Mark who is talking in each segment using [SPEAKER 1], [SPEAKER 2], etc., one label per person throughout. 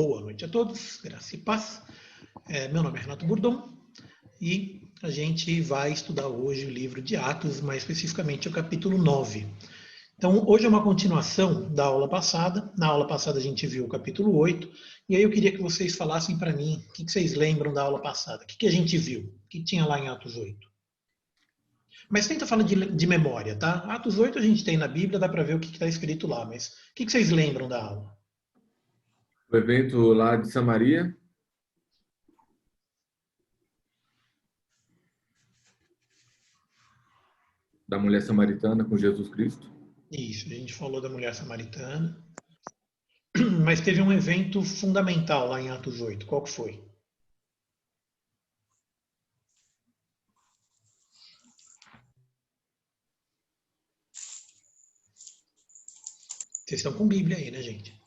[SPEAKER 1] Boa noite a todos, graça e paz. Meu nome é Renato Burdon e a gente vai estudar hoje o livro de Atos, mais especificamente o capítulo 9. Então, hoje é uma continuação da aula passada. Na aula passada a gente viu o capítulo 8, e aí eu queria que vocês falassem para mim o que vocês lembram da aula passada. O que a gente viu? O que tinha lá em Atos 8? Mas tenta falar de memória, tá? Atos 8 a gente tem na Bíblia, dá para ver o que está escrito lá, mas o que vocês lembram da aula?
[SPEAKER 2] O evento lá de Samaria. Da mulher samaritana com Jesus Cristo.
[SPEAKER 1] Isso, a gente falou da mulher samaritana. Mas teve um evento fundamental lá em Atos 8. Qual que foi? Vocês estão com Bíblia aí, né, gente?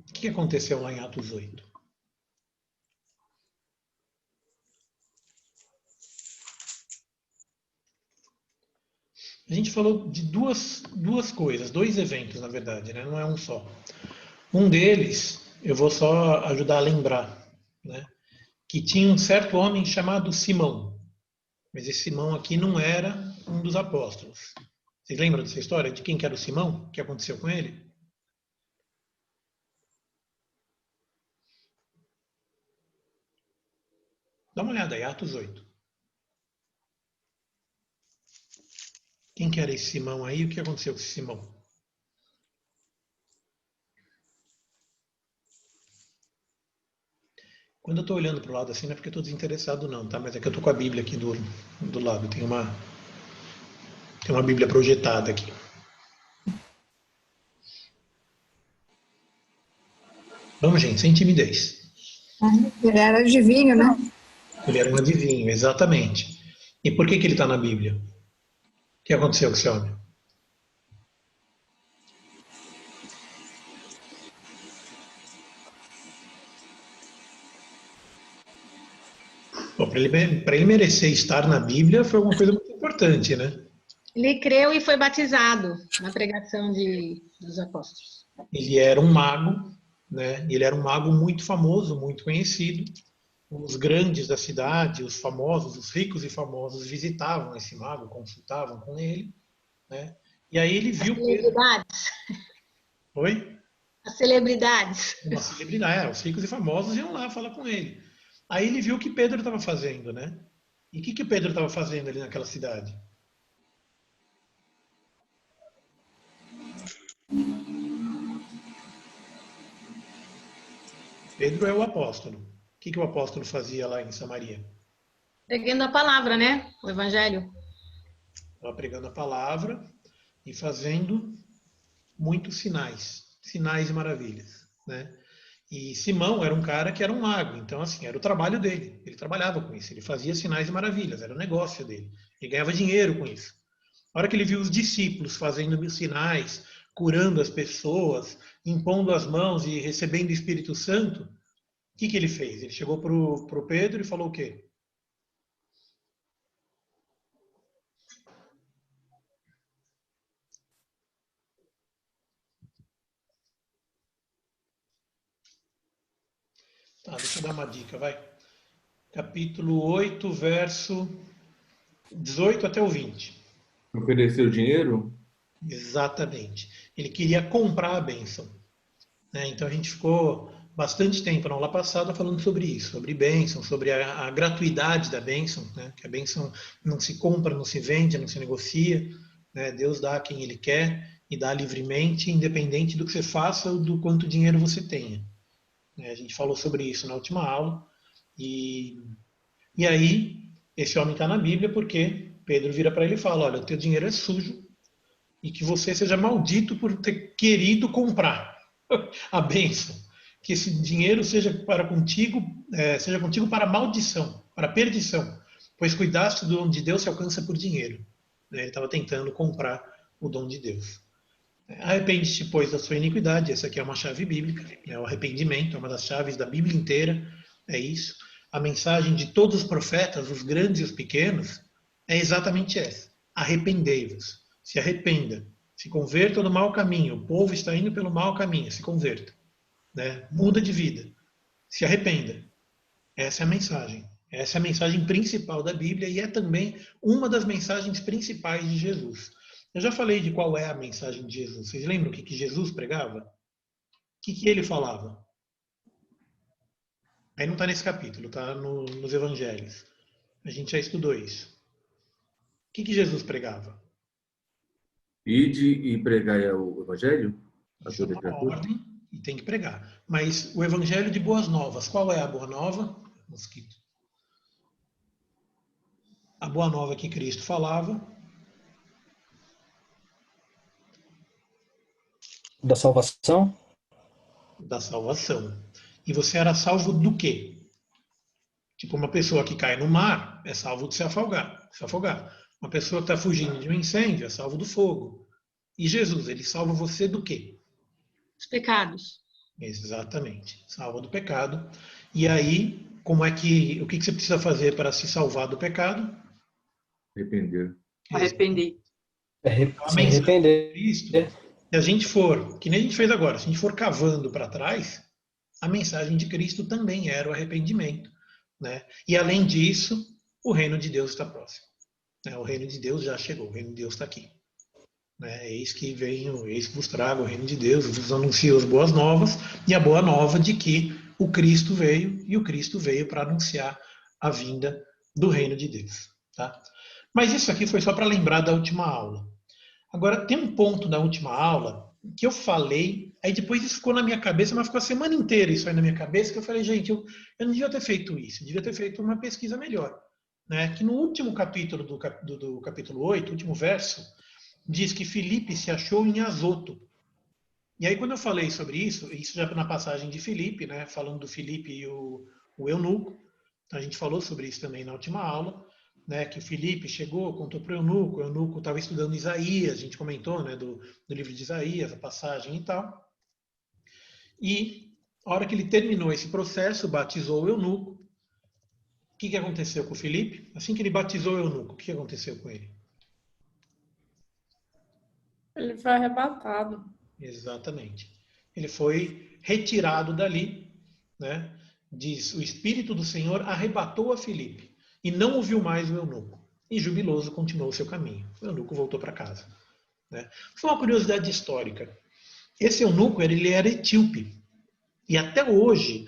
[SPEAKER 1] O que aconteceu lá em Atos 8? A gente falou de duas coisas, dois eventos, na verdade, né? Não é um só. Um deles, eu vou só ajudar a lembrar, né? Que tinha um certo homem chamado Simão. Mas esse Simão aqui não era um dos apóstolos. Vocês lembram dessa história? De quem que era o Simão? O que aconteceu com ele? Dá uma olhada aí, Atos 8. Quem que era esse Simão aí? O que aconteceu com esse Simão? Quando eu estou olhando para o lado assim, não é porque eu estou desinteressado não, tá? Mas é que eu estou com a Bíblia aqui do lado. Tem uma Bíblia projetada aqui. Vamos, gente, sem timidez.
[SPEAKER 3] Ele era adivinho, né?
[SPEAKER 1] Ele era um adivinho, exatamente. E por que ele está na Bíblia? O que aconteceu com esse homem? Para ele merecer estar na Bíblia foi uma coisa muito importante, né?
[SPEAKER 4] Ele creu e foi batizado na pregação dos apóstolos.
[SPEAKER 1] Ele era um mago, né? Ele era um mago muito famoso, muito conhecido. Os grandes da cidade, os famosos, os ricos e famosos visitavam esse mago, consultavam com ele, né? E aí ele viu Pedro. Oi?
[SPEAKER 4] As celebridades.
[SPEAKER 1] Uma celebridade, os ricos e famosos iam lá falar com ele. Aí ele viu o que Pedro estava fazendo, né? E o que Pedro estava fazendo ali naquela cidade? Pedro é o apóstolo. O que o apóstolo fazia lá em Samaria?
[SPEAKER 4] Pregando a palavra, né? O evangelho.
[SPEAKER 1] Estava pregando a palavra e fazendo muitos sinais e maravilhas, né? E Simão era um cara que era um mago, então assim, era o trabalho dele. Ele trabalhava com isso, ele fazia sinais e maravilhas, era o negócio dele. Ele ganhava dinheiro com isso. A hora que ele viu os discípulos fazendo sinais, curando as pessoas, impondo as mãos e recebendo o Espírito Santo, o que ele fez? Ele chegou para o Pedro e falou o quê? Tá, deixa eu dar uma dica, vai. Capítulo 8, verso 18 até o 20.
[SPEAKER 2] Ofereceu dinheiro?
[SPEAKER 1] Exatamente. Ele queria comprar a bênção, né? Então a gente ficou bastante tempo na aula passada falando sobre isso, sobre bênção, sobre a gratuidade da bênção, né? Que a bênção não se compra, não se vende, não se negocia, né? Deus dá a quem Ele quer e dá livremente, independente do que você faça ou do quanto dinheiro você tenha. A gente falou sobre isso na última aula. E aí, esse homem está na Bíblia porque Pedro vira para ele e fala: olha, o teu dinheiro é sujo e que você seja maldito por ter querido comprar a bênção. Que esse dinheiro seja contigo para maldição, para perdição, pois cuidaste do dom de Deus se alcança por dinheiro. Ele estava tentando comprar o dom de Deus. Arrepende-te, pois, da sua iniquidade. Essa aqui é uma chave bíblica. O arrependimento é uma das chaves da Bíblia inteira. É isso. A mensagem de todos os profetas, os grandes e os pequenos, é exatamente essa. Arrependei-vos. Se arrependa. Se converta do mau caminho. O povo está indo pelo mau caminho. Se converta. Né? Muda de vida. Se arrependa. Essa é a mensagem. Essa é a mensagem principal da Bíblia e é também uma das mensagens principais de Jesus. Eu já falei de qual é a mensagem de Jesus. Vocês lembram o que Jesus pregava? O que ele falava? Aí não está nesse capítulo, está nos evangelhos. A gente já estudou isso. O que Jesus pregava?
[SPEAKER 2] Ide e pregai o evangelho a
[SPEAKER 1] Isso é
[SPEAKER 2] toda
[SPEAKER 1] uma
[SPEAKER 2] criatura.
[SPEAKER 1] ordem e tem que pregar. Mas o evangelho de boas novas, qual é a boa nova? Mosquito. A boa nova que Cristo falava.
[SPEAKER 5] Da salvação?
[SPEAKER 1] Da salvação. E você era salvo do quê? Tipo, uma pessoa que cai no mar é salvo de se afogar. Uma pessoa que está fugindo de um incêndio é salvo do fogo. E Jesus, ele salva você do quê?
[SPEAKER 4] Os pecados.
[SPEAKER 1] Exatamente. Salva do pecado. E aí, o que você precisa fazer para se salvar do pecado?
[SPEAKER 2] Arrepender.
[SPEAKER 6] Arrepender.
[SPEAKER 1] A
[SPEAKER 5] Se
[SPEAKER 1] mensagem de
[SPEAKER 5] arrepender.
[SPEAKER 1] Cristo, se a gente for, que nem a gente fez agora, se a gente for cavando para trás, a mensagem de Cristo também era o arrependimento. Né? E além disso, o reino de Deus está próximo. Né? O reino de Deus já chegou, o reino de Deus está aqui. Né? Eis que venho, eis que vos trago o reino de Deus, vos anuncio as boas novas, e a boa nova de que o Cristo veio, e o Cristo veio para anunciar a vinda do reino de Deus. Tá? Mas isso aqui foi só para lembrar da última aula. Agora, tem um ponto da última aula que eu falei, aí depois isso ficou na minha cabeça, mas ficou a semana inteira isso aí na minha cabeça, que eu falei, gente, eu não devia ter feito isso, eu devia ter feito uma pesquisa melhor. Né? Que no último capítulo do capítulo 8, último verso, diz que Filipe se achou em Azoto. E aí quando eu falei sobre isso já na passagem de Filipe, né, falando do Filipe e o eunuco, a gente falou sobre isso também na última aula, né, que o Filipe chegou, contou para o eunuco estava estudando Isaías, a gente comentou, né, do livro de Isaías, a passagem e tal. E a hora que ele terminou esse processo, batizou o eunuco. O que aconteceu com o Filipe? Assim que ele batizou o eunuco, o que aconteceu com ele?
[SPEAKER 6] Ele foi arrebatado.
[SPEAKER 1] Exatamente. Ele foi retirado dali, né? Diz, o Espírito do Senhor arrebatou a Filipe e não ouviu mais o eunuco. E jubiloso continuou o seu caminho. O eunuco voltou para casa. Né? Foi uma curiosidade histórica. Esse eunuco, ele era etíope. E até hoje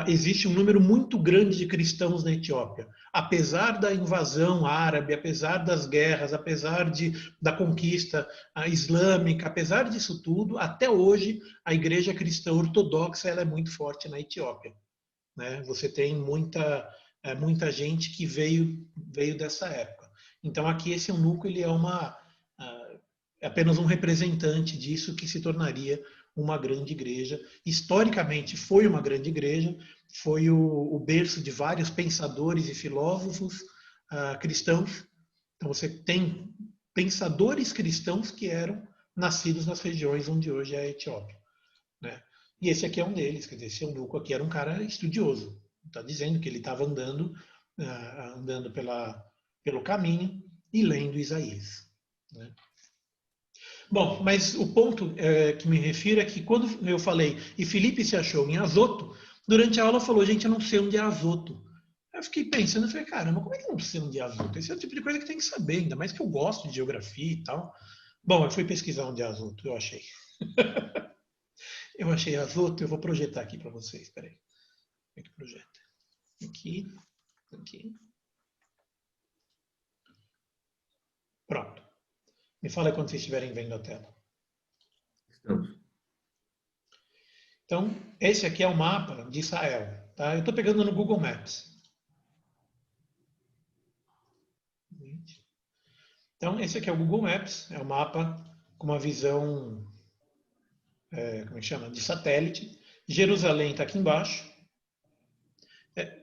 [SPEAKER 1] existe um número muito grande de cristãos na Etiópia. Apesar da invasão árabe, apesar das guerras, apesar da conquista islâmica, apesar disso tudo, até hoje a igreja cristã ortodoxa ela é muito forte na Etiópia. Né? Você tem muita gente que veio dessa época. Então aqui esse eunuco ele é apenas um representante disso que se tornaria uma grande igreja. Historicamente foi uma grande igreja, foi o berço de vários pensadores e filósofos cristãos. Então você tem pensadores cristãos que eram nascidos nas regiões onde hoje é a Etiópia. Né? E esse aqui é um deles, quer dizer, esse eunuco aqui era um cara estudioso. Está dizendo que ele estava andando pelo caminho e lendo Isaías. Né? Bom, mas o ponto que me refiro é que quando eu falei, e Filipe se achou em Azoto, durante a aula falou, gente, eu não sei onde é Azoto. Eu fiquei pensando, eu falei, caramba, como é que eu não sei onde é Azoto? Esse é o tipo de coisa que tem que saber, ainda mais que eu gosto de geografia e tal. Bom, eu fui pesquisar onde é Azoto, eu achei. Eu achei Azoto, eu vou projetar aqui para vocês, peraí. Como é que projeta? Aqui. Pronto. Me fala quando vocês estiverem vendo a tela.
[SPEAKER 2] Estamos.
[SPEAKER 1] Então, esse aqui é o mapa de Israel. Tá? Eu estou pegando no Google Maps. Então, esse aqui é o Google Maps. É o mapa com uma visão, como é que chama? De satélite. Jerusalém está aqui embaixo.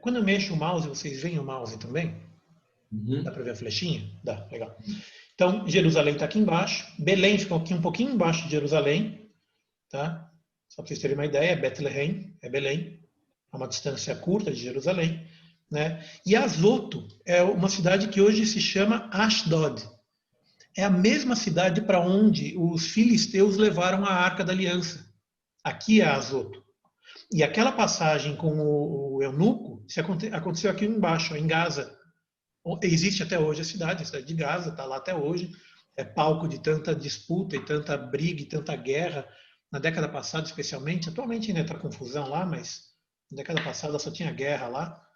[SPEAKER 1] Quando eu mexo o mouse, vocês veem o mouse também?
[SPEAKER 2] Uhum.
[SPEAKER 1] Dá para ver a flechinha? Dá, legal. Então, Jerusalém está aqui embaixo. Belém ficou aqui um pouquinho embaixo de Jerusalém. Tá? Só para vocês terem uma ideia, Bethlehem é Belém. É uma distância curta de Jerusalém. Né? E Azoto é uma cidade que hoje se chama Ashdod. é a mesma cidade para onde os filisteus levaram a Arca da Aliança. Aqui é Azoto. E aquela passagem com o eunuco aconteceu aqui embaixo, em Gaza. Existe até hoje a cidade de Gaza, está lá até hoje. É palco de tanta disputa e tanta briga e tanta guerra. Na década passada, especialmente, atualmente ainda está confusão lá, mas na década passada só tinha guerra lá.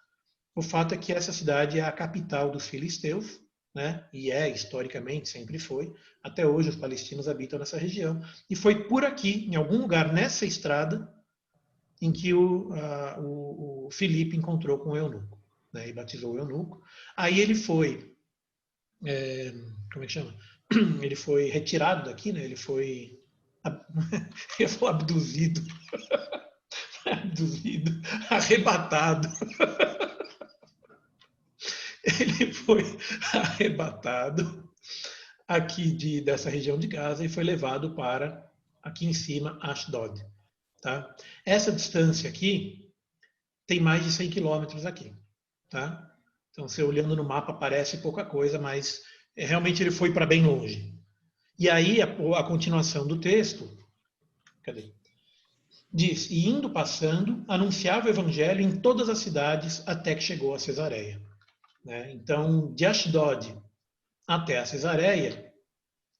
[SPEAKER 1] O fato é que essa cidade é a capital dos filisteus, né? E historicamente, sempre foi. Até hoje os palestinos habitam nessa região. E foi por aqui, em algum lugar nessa estrada, em que o Filipe encontrou com o eunuco, né? E batizou o eunuco. Aí ele foi, como é que chama? Ele foi retirado daqui, né? Ele foi abduzido, arrebatado. Ele foi arrebatado aqui dessa região de Gaza e foi levado para, aqui em cima, Ashdod. Tá? Essa distância aqui tem mais de 100 quilômetros aqui. Tá? Então, você olhando no mapa parece pouca coisa, mas realmente ele foi para bem longe. E aí, a continuação do texto, cadê? Diz, e indo passando, anunciava o evangelho em todas as cidades até que chegou a Cesareia. Né? Então, de Ashdod até a Cesareia,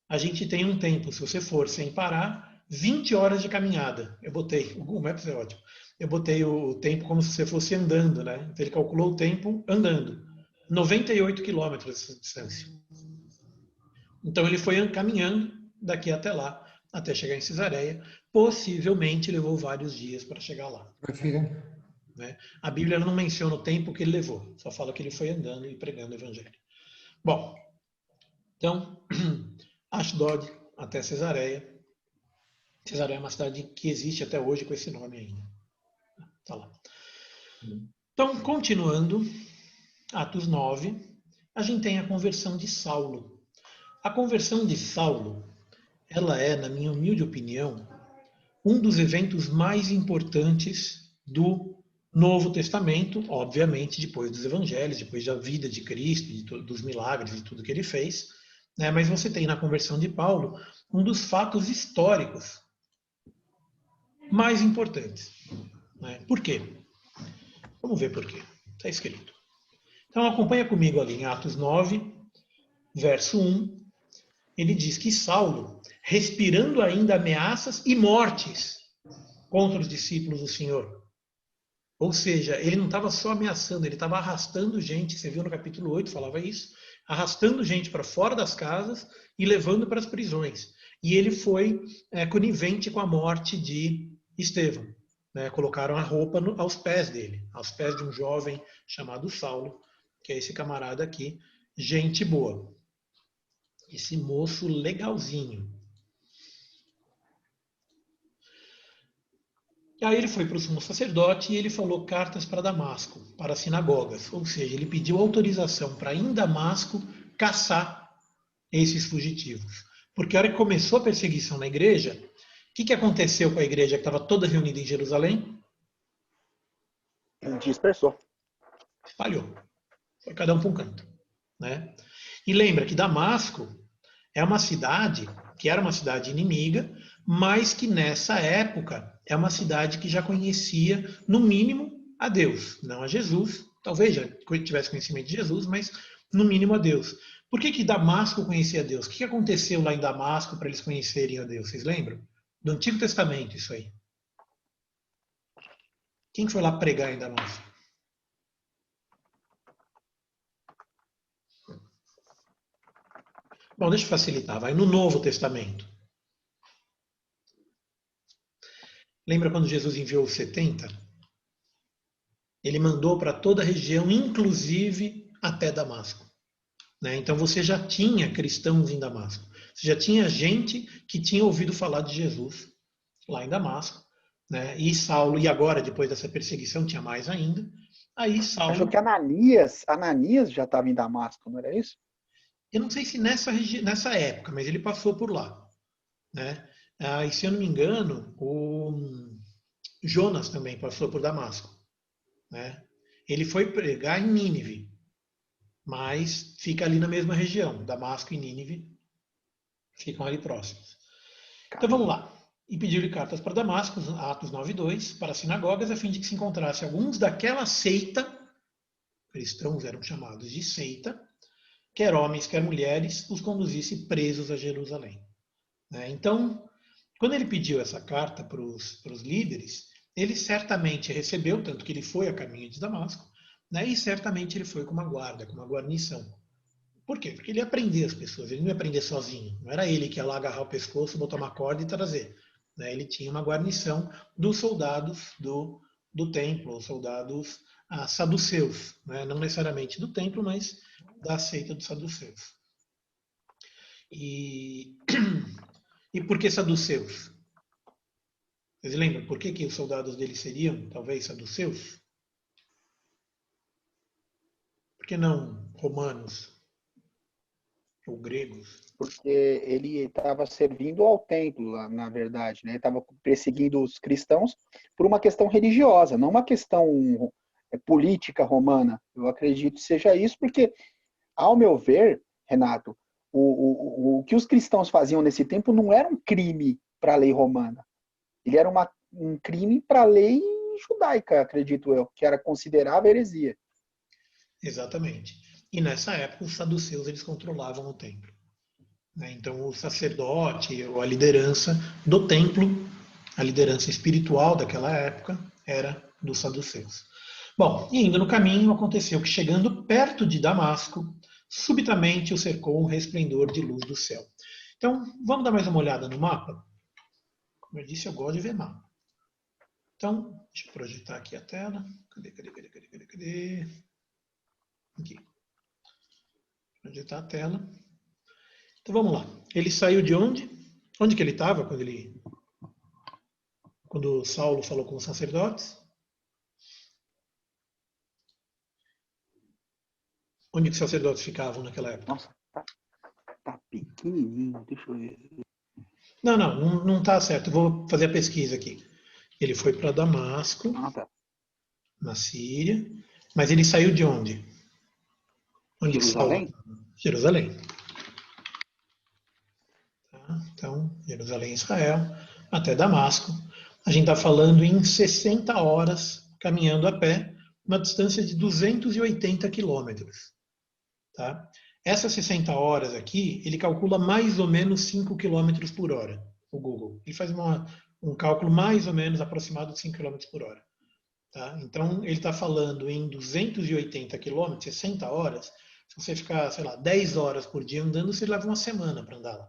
[SPEAKER 1] a gente tem um tempo, se você for sem parar, 20 horas de caminhada. Eu botei, o Google Maps é ótimo, eu botei o tempo como se você fosse andando, né? Então, ele calculou o tempo andando. 98 quilômetros essa distância. Então, ele foi caminhando daqui até lá, até chegar em Cesareia. Possivelmente levou vários dias para chegar lá. Né? A Bíblia não menciona o tempo que ele levou, só fala que ele foi andando e pregando o evangelho. Bom, então, Ashdod até Cesareia. Cesareia é uma cidade que existe até hoje com esse nome ainda. Tá lá. Então, continuando, Atos 9, a gente tem a conversão de Saulo. A conversão de Saulo, ela é, na minha humilde opinião, um dos eventos mais importantes do Novo Testamento, obviamente, depois dos evangelhos, depois da vida de Cristo, dos milagres e tudo que ele fez. Né? Mas você tem na conversão de Paulo um dos fatos históricos mais importantes. Né? Por quê? Vamos ver por quê. Está escrito. Então acompanha comigo ali em Atos 9, verso 1. Ele diz que Saulo, respirando ainda ameaças e mortes contra os discípulos do Senhor. Ou seja, ele não estava só ameaçando, ele estava arrastando gente, você viu no capítulo 8, falava isso, arrastando gente para fora das casas e levando para as prisões. E ele foi conivente com a morte de Estevão. Né? Colocaram a roupa aos pés dele, aos pés de um jovem chamado Saulo, que é esse camarada aqui, gente boa. Esse moço legalzinho. E aí ele foi para o sumo sacerdote e ele falou cartas para Damasco, para as sinagogas. Ou seja, ele pediu autorização para ir em Damasco caçar esses fugitivos. Porque a hora que começou a perseguição na igreja, o que aconteceu com a igreja que estava toda reunida em Jerusalém?
[SPEAKER 7] Dispersou.
[SPEAKER 1] Espalhou. Foi cada um para um canto. Né? E lembra que Damasco é uma cidade que era uma cidade inimiga, mas que nessa época é uma cidade que já conhecia, no mínimo, a Deus. Não a Jesus, talvez já tivesse conhecimento de Jesus, mas no mínimo a Deus. Por que Damasco conhecia a Deus? O que aconteceu lá em Damasco para eles conhecerem a Deus? Vocês lembram? Do Antigo Testamento, isso aí. Quem foi lá pregar em Damasco? Bom, deixa eu facilitar. Vai no Novo Testamento. Lembra quando Jesus enviou os 70? Ele mandou para toda a região, inclusive até Damasco. Né? Então você já tinha cristãos em Damasco. Você já tinha gente que tinha ouvido falar de Jesus lá em Damasco. Né? E Saulo, e agora, depois dessa perseguição, tinha mais ainda. Aí Saulo...
[SPEAKER 7] Achou que Ananias já estava em Damasco, não era isso?
[SPEAKER 1] Eu não sei se nessa época, mas ele passou por lá. Né? E se eu não me engano, o Jonas também passou por Damasco. Né? Ele foi pregar em Nínive, mas fica ali na mesma região, Damasco e Nínive, ficam ali próximos. Então vamos lá. E pediu-lhe cartas para Damasco, Atos 9:2, para as sinagogas, a fim de que se encontrasse alguns daquela seita, cristãos eram chamados de seita, quer homens, quer mulheres, os conduzisse presos a Jerusalém. Então, quando ele pediu essa carta para os líderes, ele certamente recebeu, tanto que ele foi a caminho de Damasco, e certamente ele foi com uma guarda, com uma guarnição. Por quê? Porque ele ia prender as pessoas, ele não ia prender sozinho. Não era ele que ia lá agarrar o pescoço, botar uma corda e trazer. Ele tinha uma guarnição dos soldados do templo, os soldados saduceus. Não necessariamente do templo, mas da seita dos saduceus. E por que saduceus? Vocês lembram por que os soldados dele seriam, talvez, saduceus? Por que não romanos ou gregos?
[SPEAKER 7] Porque ele estava servindo ao templo, na verdade, né? Ele estava perseguindo os cristãos por uma questão religiosa, não uma questão política romana. Eu acredito que seja isso, porque, ao meu ver, Renato, o que os cristãos faziam nesse tempo não era um crime para a lei romana. Ele era um crime para a lei judaica, acredito eu, que era considerável heresia.
[SPEAKER 1] Exatamente. E nessa época, os saduceus eles controlavam o templo. Então, o sacerdote ou a liderança do templo, a liderança espiritual daquela época, era dos saduceus. Bom, e indo no caminho, aconteceu que, chegando perto de Damasco, subitamente o cercou um resplendor de luz do céu. Então, vamos dar mais uma olhada no mapa? Como eu disse, eu gosto de ver mapa. Então, deixa eu projetar aqui a tela. Cadê? Aqui. Projetar a tela. Então vamos lá. Ele saiu de onde? Onde que ele estava quando Saulo falou com os sacerdotes? Onde que os sacerdotes ficavam naquela época?
[SPEAKER 7] Nossa, tá pequenininho, deixa eu ver.
[SPEAKER 1] Não está certo. Eu vou fazer a pesquisa aqui. Ele foi para Damasco,
[SPEAKER 7] Tá.
[SPEAKER 1] na Síria, mas ele saiu de onde? Onde
[SPEAKER 7] Jerusalém?
[SPEAKER 1] Jerusalém. Então, Jerusalém, Israel, até Damasco. A gente está falando em 60 horas caminhando a pé, uma distância de 280 quilômetros. Tá? Essas 60 horas aqui, ele calcula mais ou menos 5 quilômetros por hora, o Google. Ele faz um cálculo mais ou menos aproximado de 5 quilômetros por hora. Tá? Então, ele está falando em 280 quilômetros, 60 horas. Se você ficar, 10 horas por dia andando, você leva uma semana para andar lá.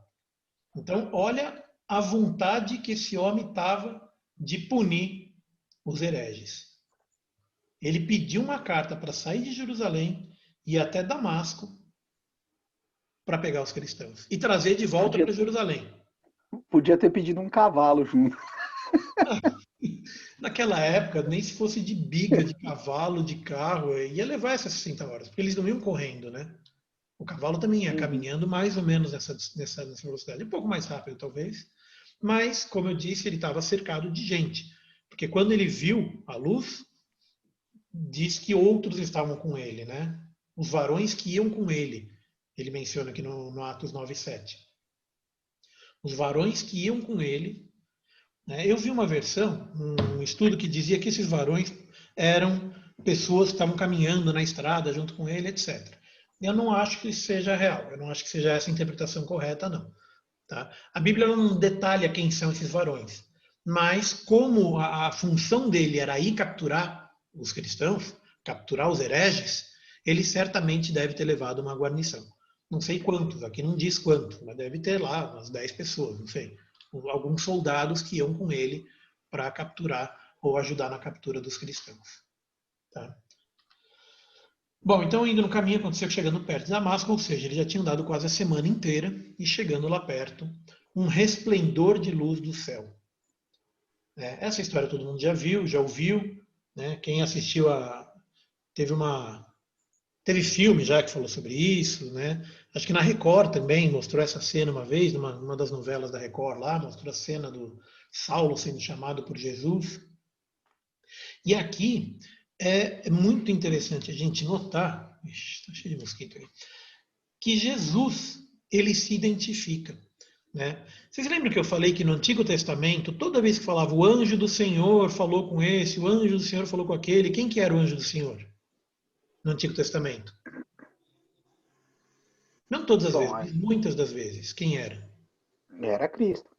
[SPEAKER 1] Então, olha a vontade que esse homem estava de punir os hereges. Ele pediu uma carta para sair de Jerusalém e ir até Damasco para pegar os cristãos e trazer de volta para Jerusalém.
[SPEAKER 7] Podia ter pedido um cavalo junto.
[SPEAKER 1] Naquela época, nem se fosse de biga, de cavalo, de carro, ia levar essas 60 horas, porque eles não iam correndo, né? O cavalo também ia caminhando mais ou menos nessa velocidade. Um pouco mais rápido, talvez. Mas, como eu disse, ele estava cercado de gente. Porque quando ele viu a luz, diz que outros estavam com ele, né? Os varões que iam com ele. Ele menciona aqui no Atos 9:7. Os varões que iam com ele. Eu vi uma versão, um estudo que dizia que esses varões eram pessoas que estavam caminhando na estrada junto com ele, etc. Eu não acho que seja real, eu não acho que seja essa a interpretação correta, não. Tá? A Bíblia não detalha quem são esses varões, mas como a função dele era ir capturar os cristãos, capturar os hereges, ele certamente deve ter levado uma guarnição. Não sei quantos, aqui não diz quantos, mas deve ter lá umas 10 pessoas, não sei. Alguns soldados que iam com ele para capturar ou ajudar na captura dos cristãos. Tá? Bom, então indo no caminho, aconteceu que chegando perto de Damasco, ou seja, ele já tinha andado quase a semana inteira, e chegando lá perto, um resplendor de luz do céu. Essa história todo mundo já viu, já ouviu, né? Quem assistiu Teve filme já que falou sobre isso, né? Acho que na Record também mostrou essa cena uma vez, numa das novelas da Record lá, mostrou a cena do Saulo sendo chamado por Jesus. E aqui é muito interessante a gente notar, está cheio de mosquito aqui, que Jesus, ele se identifica. né? Vocês lembram que eu falei que no Antigo Testamento, toda vez que falava o anjo do Senhor falou com esse, o anjo do Senhor falou com aquele, quem que era o anjo do Senhor no Antigo Testamento? Não todas as vezes,
[SPEAKER 7] Bom,
[SPEAKER 1] mas muitas das vezes. Quem era?
[SPEAKER 7] era Cristo.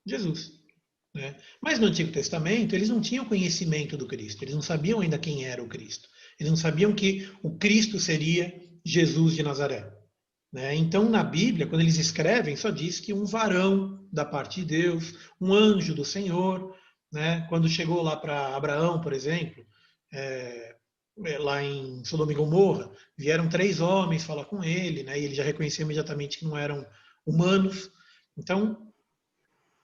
[SPEAKER 1] Jesus. Né? Mas no Antigo Testamento, eles não tinham conhecimento do Cristo, eles não sabiam ainda quem era o Cristo. Eles não sabiam que o Cristo seria Jesus de Nazaré. Né? Então, na Bíblia, quando eles escrevem, só diz que um varão da parte de Deus, um anjo do Senhor, né? Quando chegou lá para Abraão, por exemplo, lá em Sodoma e Gomorra, vieram 3 homens falar com ele, né? E ele já reconheceu imediatamente que não eram humanos. Então,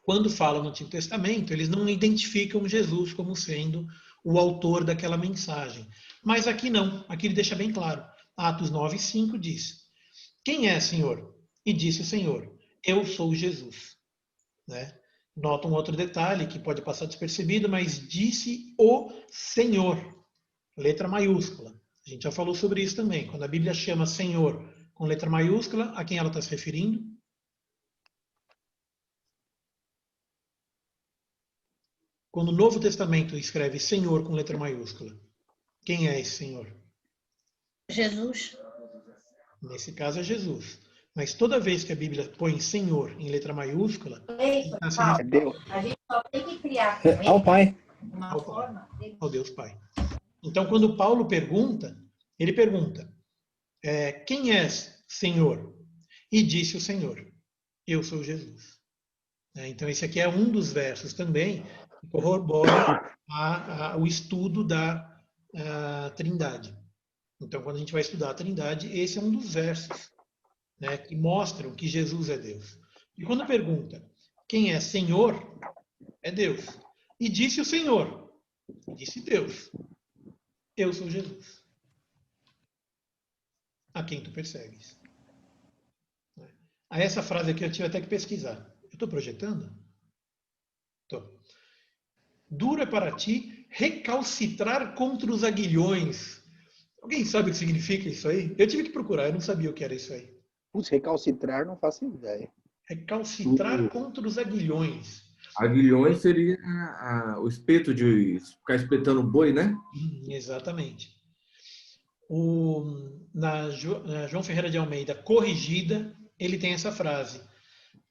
[SPEAKER 1] quando falam no Antigo Testamento, eles não identificam Jesus como sendo o autor daquela mensagem. Mas aqui não, aqui ele deixa bem claro. Atos 9:5 diz: quem é, Senhor? E disse o Senhor: eu sou Jesus. Né? Nota um outro detalhe que pode passar despercebido, mas disse o Senhor, letra maiúscula. A gente já falou sobre isso também. Quando a Bíblia chama Senhor com letra maiúscula, a quem ela está se referindo? Quando o Novo Testamento escreve Senhor com letra maiúscula, quem é esse Senhor?
[SPEAKER 8] Jesus.
[SPEAKER 1] Nesse caso é Jesus. Mas toda vez que a Bíblia põe Senhor em letra maiúscula, está se
[SPEAKER 7] É Deus.
[SPEAKER 8] A gente só tem que criar
[SPEAKER 5] Ao Pai.
[SPEAKER 8] uma forma.
[SPEAKER 1] ao Deus Pai. Então, quando Paulo pergunta, ele pergunta: quem és, Senhor? E disse o Senhor: eu sou Jesus. Então, esse aqui é um dos versos também que corrobora o estudo da Trindade. Então, quando a gente vai estudar a Trindade, esse é um dos versos, né, que mostram que Jesus é Deus. E quando pergunta quem é Senhor, é Deus. E disse o Senhor, disse Deus: eu sou Jesus, a quem tu persegues. A essa frase aqui eu tive até que pesquisar. Eu estou projetando? Estou. Duro é para ti recalcitrar contra os aguilhões. Alguém sabe o que significa isso aí? Eu tive que procurar, eu não sabia o que era isso aí.
[SPEAKER 7] Putz, recalcitrar, não faço ideia.
[SPEAKER 1] Recalcitrar contra os aguilhões.
[SPEAKER 2] Aguilhões seria o espeto de ficar espetando boi, né?
[SPEAKER 1] Exatamente. Na João Ferreira de Almeida, corrigida, ele tem essa frase.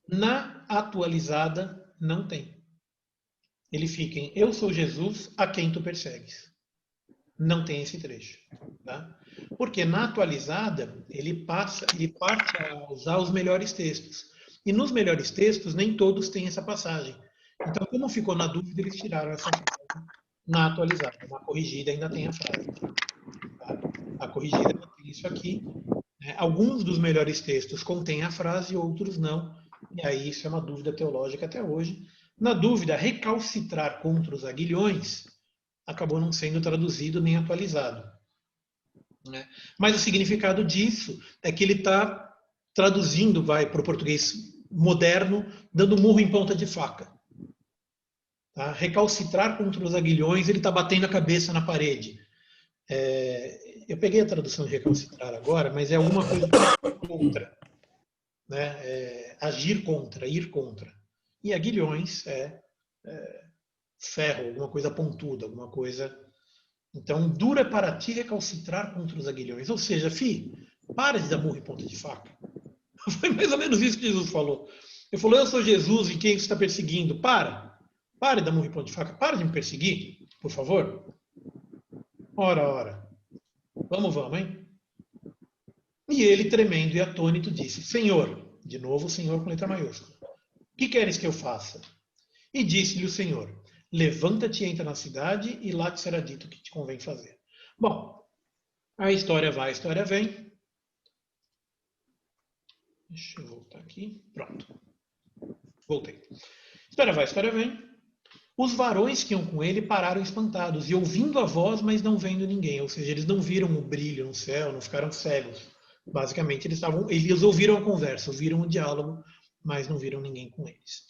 [SPEAKER 1] Na atualizada, não tem. Ele fica em eu sou Jesus a quem tu persegues. Não tem esse trecho. Tá? Porque na atualizada, ele parte a usar os melhores textos. E nos melhores textos, nem todos têm essa passagem. Então, como ficou na dúvida, eles tiraram essa frase na atualizada. Na corrigida ainda tem a frase. Tá? A corrigida não tem isso aqui. Né? Alguns dos melhores textos contêm a frase, outros não. E aí isso é uma dúvida teológica até hoje. Na dúvida, recalcitrar contra os aguilhões acabou não sendo traduzido nem atualizado. Né? Mas o significado disso é que ele está traduzindo, vai para o português moderno, dando murro em ponta de faca. Tá? Recalcitrar contra os aguilhões, ele está batendo a cabeça na parede. Eu peguei a tradução de recalcitrar agora, mas é alguma coisa contra. Né? Agir contra, ir contra. E aguilhões é ferro, alguma coisa pontuda, alguma coisa. Então, dura para ti recalcitrar contra os aguilhões. Ou seja, para de dar murro em ponta de faca. Foi mais ou menos isso que Jesus falou. Ele falou: eu sou Jesus e quem você está perseguindo? Para de dar murro em ponta de faca. Para de me perseguir, por favor. Ora. Vamos, hein? E ele, tremendo e atônito, disse: Senhor, de novo o Senhor com letra maiúscula, o que queres que eu faça? E disse-lhe o Senhor: levanta-te e entra na cidade, e lá te será dito o que te convém fazer. Bom, a história vai, a história vem. Deixa eu voltar aqui. Pronto. Voltei. História vai, história vem. Os varões que iam com ele pararam espantados, e ouvindo a voz, mas não vendo ninguém. Ou seja, eles não viram o brilho no céu, não ficaram cegos. Basicamente, eles ouviram a conversa, ouviram o diálogo, mas não viram ninguém com eles.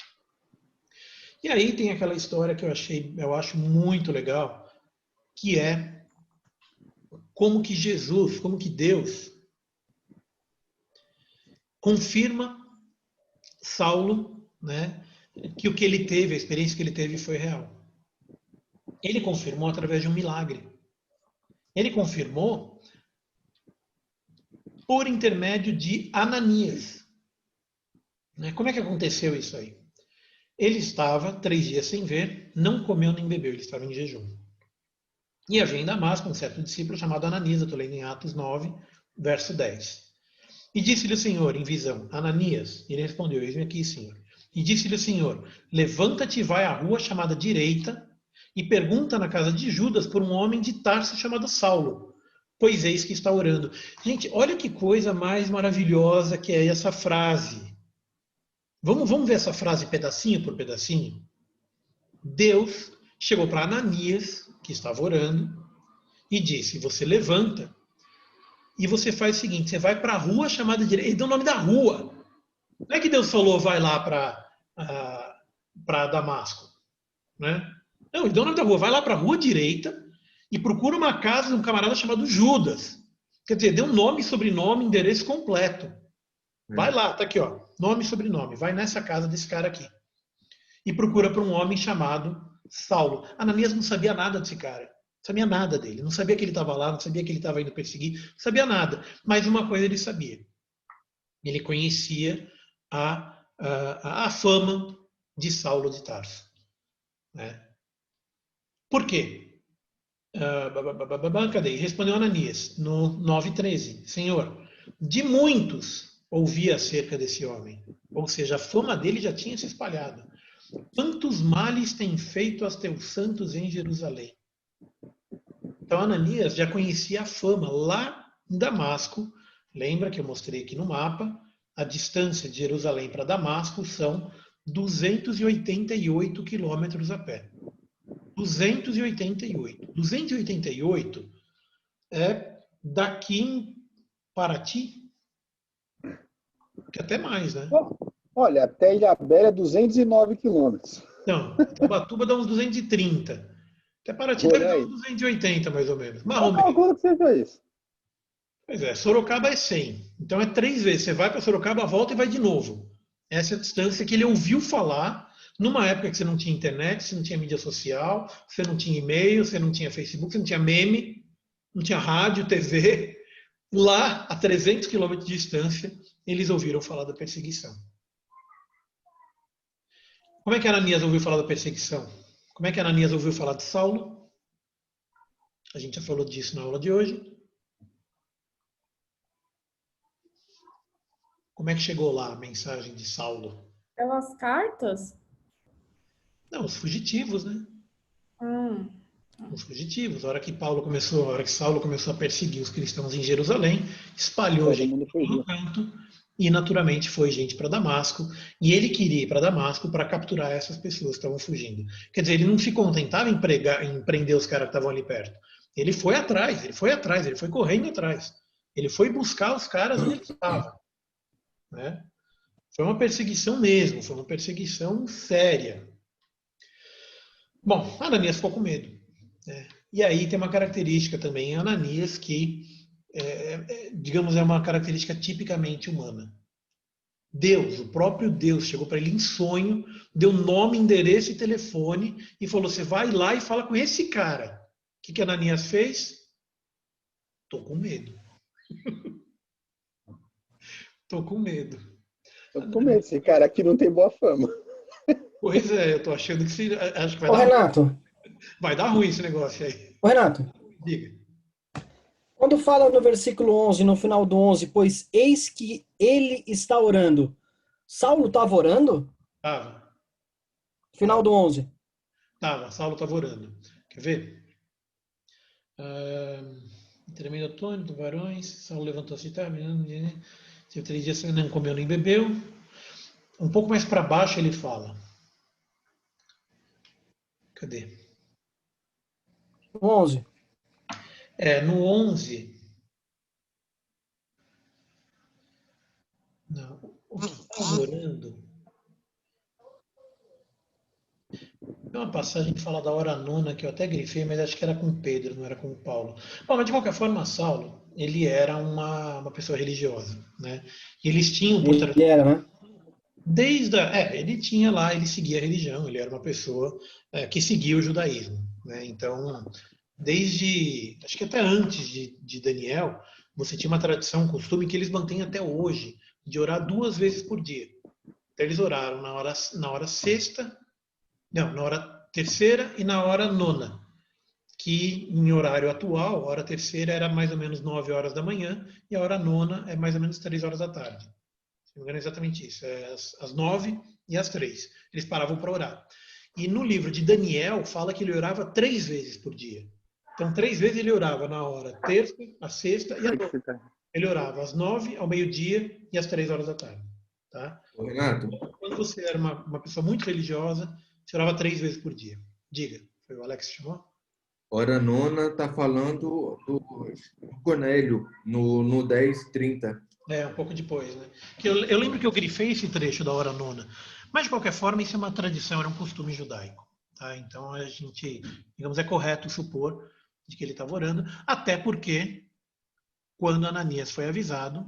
[SPEAKER 1] E aí tem aquela história que eu acho muito legal, que é como que Jesus, como que Deus confirma Saulo né, que o que ele teve, a experiência que ele teve foi real. Ele confirmou através de um milagre. Ele confirmou por intermédio de Ananias. Como é que aconteceu isso aí? Ele estava 3 dias sem ver, não comeu nem bebeu, ele estava em jejum. E havia em Damasco um certo discípulo chamado Ananias, eu estou lendo em Atos 9, verso 10. E disse-lhe o Senhor em visão, Ananias, ele respondeu, eis-me aqui, Senhor. E disse-lhe o Senhor, levanta-te e vai à rua chamada Direita e pergunta na casa de Judas por um homem de Tarso chamado Saulo, pois eis que está orando. Gente, olha que coisa mais maravilhosa que é essa frase. Vamos ver essa frase pedacinho por pedacinho? Deus chegou para Ananias, que estava orando, e disse, você levanta e você faz o seguinte, você vai para a rua chamada Direita. Ele deu o nome da rua. Não é que Deus falou, vai lá para Damasco. Né? Não, ele deu o nome da rua, vai lá para a rua Direita e procura uma casa de um camarada chamado Judas. Quer dizer, deu nome, sobrenome, endereço completo. Vai lá, tá aqui, ó, nome e sobrenome. Vai nessa casa desse cara aqui. E procura por um homem chamado Saulo. Ananias não sabia nada desse cara. Não sabia nada dele. Não sabia que ele estava lá, não sabia que ele estava indo perseguir. Não sabia nada. Mas uma coisa ele sabia. Ele conhecia a fama de Saulo de Tarso. Né? Por quê? Cadê? Respondeu Ananias no 9:13. Senhor, de muitos ouvi acerca desse homem. Ou seja, a fama dele já tinha se espalhado. Quantos males tem feito aos teus santos em Jerusalém? Então Ananias já conhecia a fama lá em Damasco. Lembra que eu mostrei aqui no mapa? A distância de Jerusalém para Damasco são 288 quilômetros a pé. 288. 288 é daqui em Paraty, que até mais, né?
[SPEAKER 7] Olha, até Ilhabela é 209 quilômetros.
[SPEAKER 1] Não, Ubatuba dá uns 230. Até Paraty deve dar uns 280, mais ou menos.
[SPEAKER 7] Calcula que seja isso.
[SPEAKER 1] Pois é, Sorocaba é 100. Então é 3 vezes. Você vai para Sorocaba, volta e vai de novo. Essa é a distância que ele ouviu falar numa época que você não tinha internet, você não tinha mídia social, você não tinha e-mail, você não tinha Facebook, você não tinha meme, não tinha rádio, TV. Lá, a 300 quilômetros de distância, eles ouviram falar da perseguição. Como é que Ananias ouviu falar da perseguição? Como é que Ananias ouviu falar de Saulo? A gente já falou disso na aula de hoje. Como é que chegou lá a mensagem de Saulo?
[SPEAKER 6] Pelas cartas?
[SPEAKER 1] Não, os fugitivos, né? Os fugitivos. A hora que Saulo começou a perseguir os cristãos em Jerusalém, espalhou gente por todo canto e naturalmente foi gente para Damasco. E ele queria ir para Damasco para capturar essas pessoas que estavam fugindo. Quer dizer, ele não se contentava em prender os caras que estavam ali perto. Ele foi atrás, ele foi correndo atrás. Ele foi buscar os caras onde eles estavam. Né? Foi uma perseguição mesmo, foi uma perseguição séria. Bom, Ananias ficou com medo. Né? E aí tem uma característica também em Ananias que, digamos, é uma característica tipicamente humana. Deus, o próprio Deus, chegou para ele em sonho, deu nome, endereço e telefone e falou, você vai lá e fala com esse cara. O que Ananias fez? Tô com medo. Tô com medo.
[SPEAKER 7] Esse cara aqui não tem boa fama.
[SPEAKER 1] Pois é, eu tô achando que acho que vai
[SPEAKER 5] Ô,
[SPEAKER 1] dar
[SPEAKER 5] Renato.
[SPEAKER 1] ruim. Vai dar ruim esse negócio aí.
[SPEAKER 5] Ô, Renato.
[SPEAKER 1] Diga.
[SPEAKER 5] Quando fala no versículo 11, no final do 11, pois eis que ele está orando. Saulo estava orando?
[SPEAKER 1] Tava.
[SPEAKER 5] Final do 11.
[SPEAKER 1] Tava, Saulo estava orando. Quer ver? Tremendo Antônio, do varões, Saulo levantou-se e tal, teve 3 dias sem não comeu nem bebeu. Um pouco mais para baixo ele fala. Cadê?
[SPEAKER 5] 11.
[SPEAKER 1] No 11. Não, o que estava orando. Tem uma passagem que fala da hora nona que eu até grifei, mas acho que era com Pedro, não era com Paulo. Bom, mas de qualquer forma, Saulo, ele era uma pessoa religiosa, né? E eles tinham por
[SPEAKER 5] Ele era, né?
[SPEAKER 1] Ele tinha lá, ele seguia a religião, ele era uma pessoa que seguia o judaísmo, né? Então, acho que até antes de Daniel, você tinha uma tradição, um costume que eles mantêm até hoje, de orar 2 vezes por dia. Então, eles oraram na hora sexta, não, na hora terceira e na hora nona, que em horário atual, a hora terceira era mais ou menos 9 horas da manhã e a hora nona é mais ou menos 3 horas da tarde. Se não me engano, é exatamente isso. É às 9 e às 3. Eles paravam para orar. E no livro de Daniel, fala que ele orava 3 vezes por dia. Então, 3 vezes ele orava na hora terça, a sexta e a nona. Ele orava às 9, ao meio-dia e às 3 horas da tarde. Tá?
[SPEAKER 2] Ô, Renato,
[SPEAKER 1] Quando você era uma pessoa muito religiosa, você orava 3 vezes por dia. Diga, foi o Alex que chamou?
[SPEAKER 2] hora nona está falando do Cornélio, no 10:30.
[SPEAKER 1] Um pouco depois, né? Que eu lembro que eu grifei esse trecho da hora nona. Mas, de qualquer forma, isso é uma tradição, era um costume judaico. Tá? Então, a gente, digamos, é correto supor de que ele estava orando, até porque, quando Ananias foi avisado,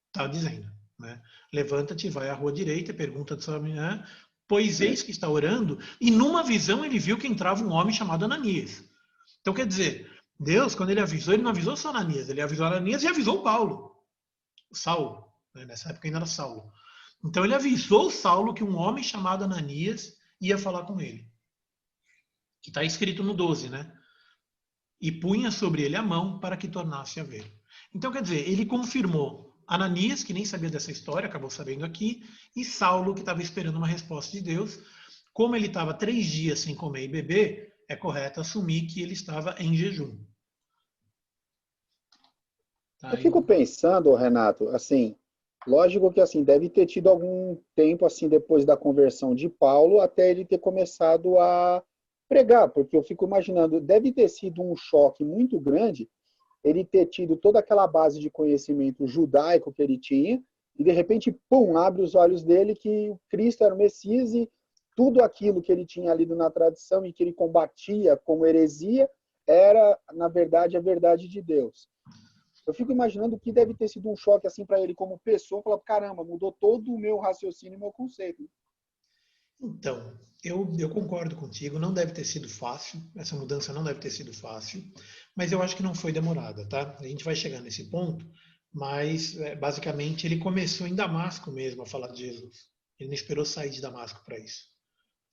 [SPEAKER 1] estava dizendo, né? Levanta-te, vai à rua direita e pergunta de sua mulher, pois eis que está orando, e numa visão ele viu que entrava um homem chamado Ananias. Então, quer dizer, Deus, quando ele avisou, ele não avisou só Ananias, ele avisou Ananias e avisou Saulo, né? Nessa época ainda era Saulo. Então ele avisou Saulo que um homem chamado Ananias ia falar com ele. Que está escrito no 12, né? E punha sobre ele a mão para que tornasse a ver. Então, quer dizer, ele confirmou Ananias, que nem sabia dessa história, acabou sabendo aqui, e Saulo, que estava esperando uma resposta de Deus. Como ele estava 3 dias sem comer e beber, é correto assumir que ele estava em jejum.
[SPEAKER 7] Eu fico pensando, Renato, assim, lógico que assim deve ter tido algum tempo assim depois da conversão de Paulo até ele ter começado a pregar, porque eu fico imaginando, deve ter sido um choque muito grande ele ter tido toda aquela base de conhecimento judaico que ele tinha e de repente, pum, abre os olhos dele que Cristo era o Messias e tudo aquilo que ele tinha lido na tradição e que ele combatia como heresia era, na verdade, a verdade de Deus. Eu fico imaginando que deve ter sido um choque assim para ele como pessoa, falar, caramba, mudou todo o meu raciocínio e meu conceito.
[SPEAKER 1] Então, eu concordo contigo, não deve ter sido fácil, essa mudança não deve ter sido fácil, mas eu acho que não foi demorada, tá? A gente vai chegar nesse ponto, mas basicamente ele começou em Damasco mesmo a falar de Jesus. Ele não esperou sair de Damasco para isso.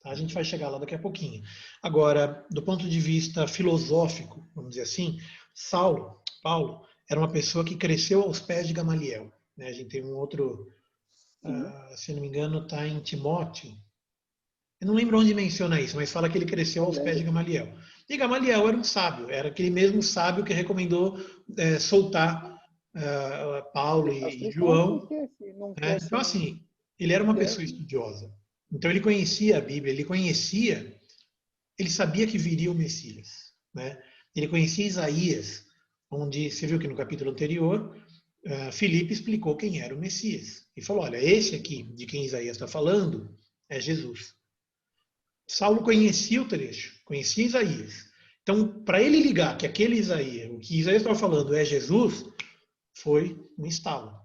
[SPEAKER 1] Tá? A gente vai chegar lá daqui a pouquinho. Agora, do ponto de vista filosófico, vamos dizer assim, Paulo, era uma pessoa que cresceu aos pés de Gamaliel. Né? A gente tem um outro, se não me engano, está em Timóteo. Eu não lembro onde menciona isso, mas fala que ele cresceu aos pés de Gamaliel. E Gamaliel era um sábio, era aquele mesmo sábio que recomendou soltar Paulo e João. Então, assim, ele era uma pessoa estudiosa. Então, ele conhecia a Bíblia, ele sabia que viria o Messias. Né? Ele conhecia Isaías, onde, você viu que no capítulo anterior, Filipe explicou quem era o Messias. E falou, olha, esse aqui, de quem Isaías está falando, é Jesus. Saulo conhecia o trecho, conhecia Isaías. Então, para ele ligar que aquele Isaías, o que Isaías estava falando é Jesus, foi um estalo.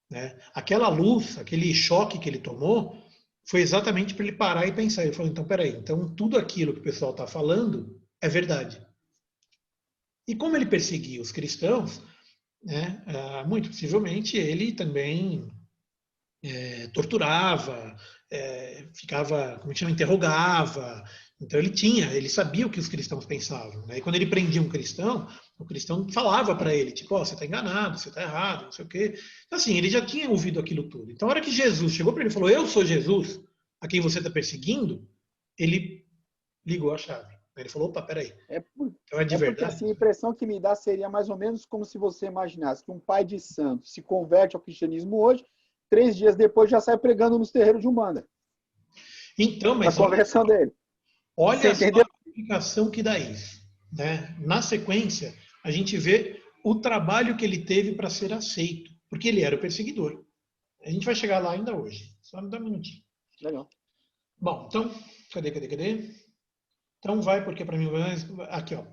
[SPEAKER 1] Né? Aquela luz, aquele choque que ele tomou, foi exatamente para ele parar e pensar. Ele falou, então, peraí, então tudo aquilo que o pessoal está falando é verdade. E como ele perseguia os cristãos, né, muito possivelmente ele também torturava, ficava, como chama, interrogava. Então ele sabia o que os cristãos pensavam. Né? E quando ele prendia um cristão, o cristão falava para ele, tipo, você está enganado, você está errado, não sei o quê. Então, assim, ele já tinha ouvido aquilo tudo. Então, a hora que Jesus chegou para ele e falou, eu sou Jesus, a quem você está perseguindo, ele ligou a chave. Ele falou, opa, peraí. Então é de verdade?
[SPEAKER 7] Porque, assim, a impressão que me dá seria mais ou menos como se você imaginasse que um pai de santo se converte ao cristianismo hoje, 3 dias depois já sai pregando nos terreiros de Umbanda.
[SPEAKER 1] Então, mas
[SPEAKER 7] a conversão dele.
[SPEAKER 1] Olha a significação que dá isso. Né? Na sequência, a gente vê o trabalho que ele teve para ser aceito, porque ele era o perseguidor. A gente vai chegar lá ainda hoje. Só me dá um minutinho.
[SPEAKER 7] Legal.
[SPEAKER 1] Bom, então, cadê? Então vai, porque para mim... Aqui, ó.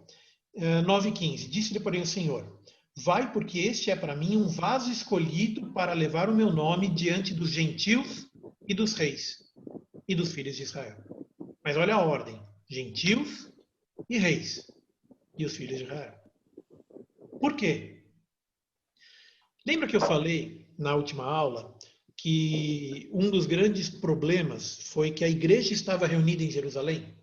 [SPEAKER 1] 9:15. Disse-lhe, porém, o Senhor, vai, porque este é para mim um vaso escolhido para levar o meu nome diante dos gentios e dos reis e dos filhos de Israel. Mas olha a ordem: gentios e reis e os filhos de Israel. Por quê? Lembra que eu falei na última aula que um dos grandes problemas foi que a igreja estava reunida em Jerusalém?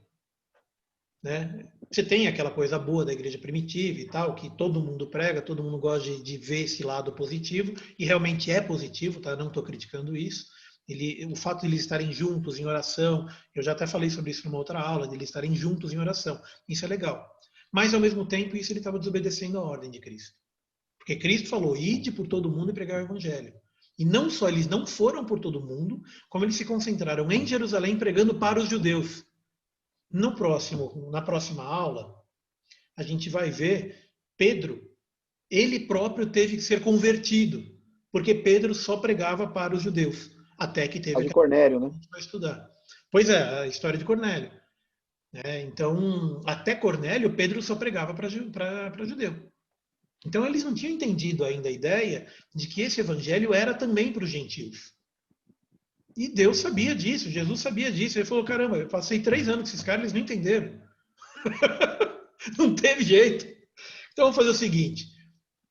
[SPEAKER 1] Né? Você tem aquela coisa boa da igreja primitiva e tal, que todo mundo prega, todo mundo gosta de ver esse lado positivo, e realmente é positivo, tá? Não estou criticando isso. O fato de eles estarem juntos em oração, eu já até falei sobre isso numa outra aula, de eles estarem juntos em oração, isso é legal. Mas, ao mesmo tempo, isso ele estava desobedecendo a ordem de Cristo. Porque Cristo falou: ide por todo mundo e pregar o evangelho. E não só eles não foram por todo mundo, como eles se concentraram em Jerusalém pregando para os judeus. Na próxima aula, a gente vai ver Pedro, ele próprio teve que ser convertido, porque Pedro só pregava para os judeus, até que teve...
[SPEAKER 7] de Cornélio, né?
[SPEAKER 1] A gente vai estudar. Pois é, a história de Cornélio. Então, até Cornélio, Pedro só pregava para judeu. Então, eles não tinham entendido ainda a ideia de que esse evangelho era também para os gentios. E Deus sabia disso, Jesus sabia disso. Ele falou: caramba, eu passei 3 anos com esses caras, eles não entenderam. Não teve jeito. Então vamos fazer o seguinte: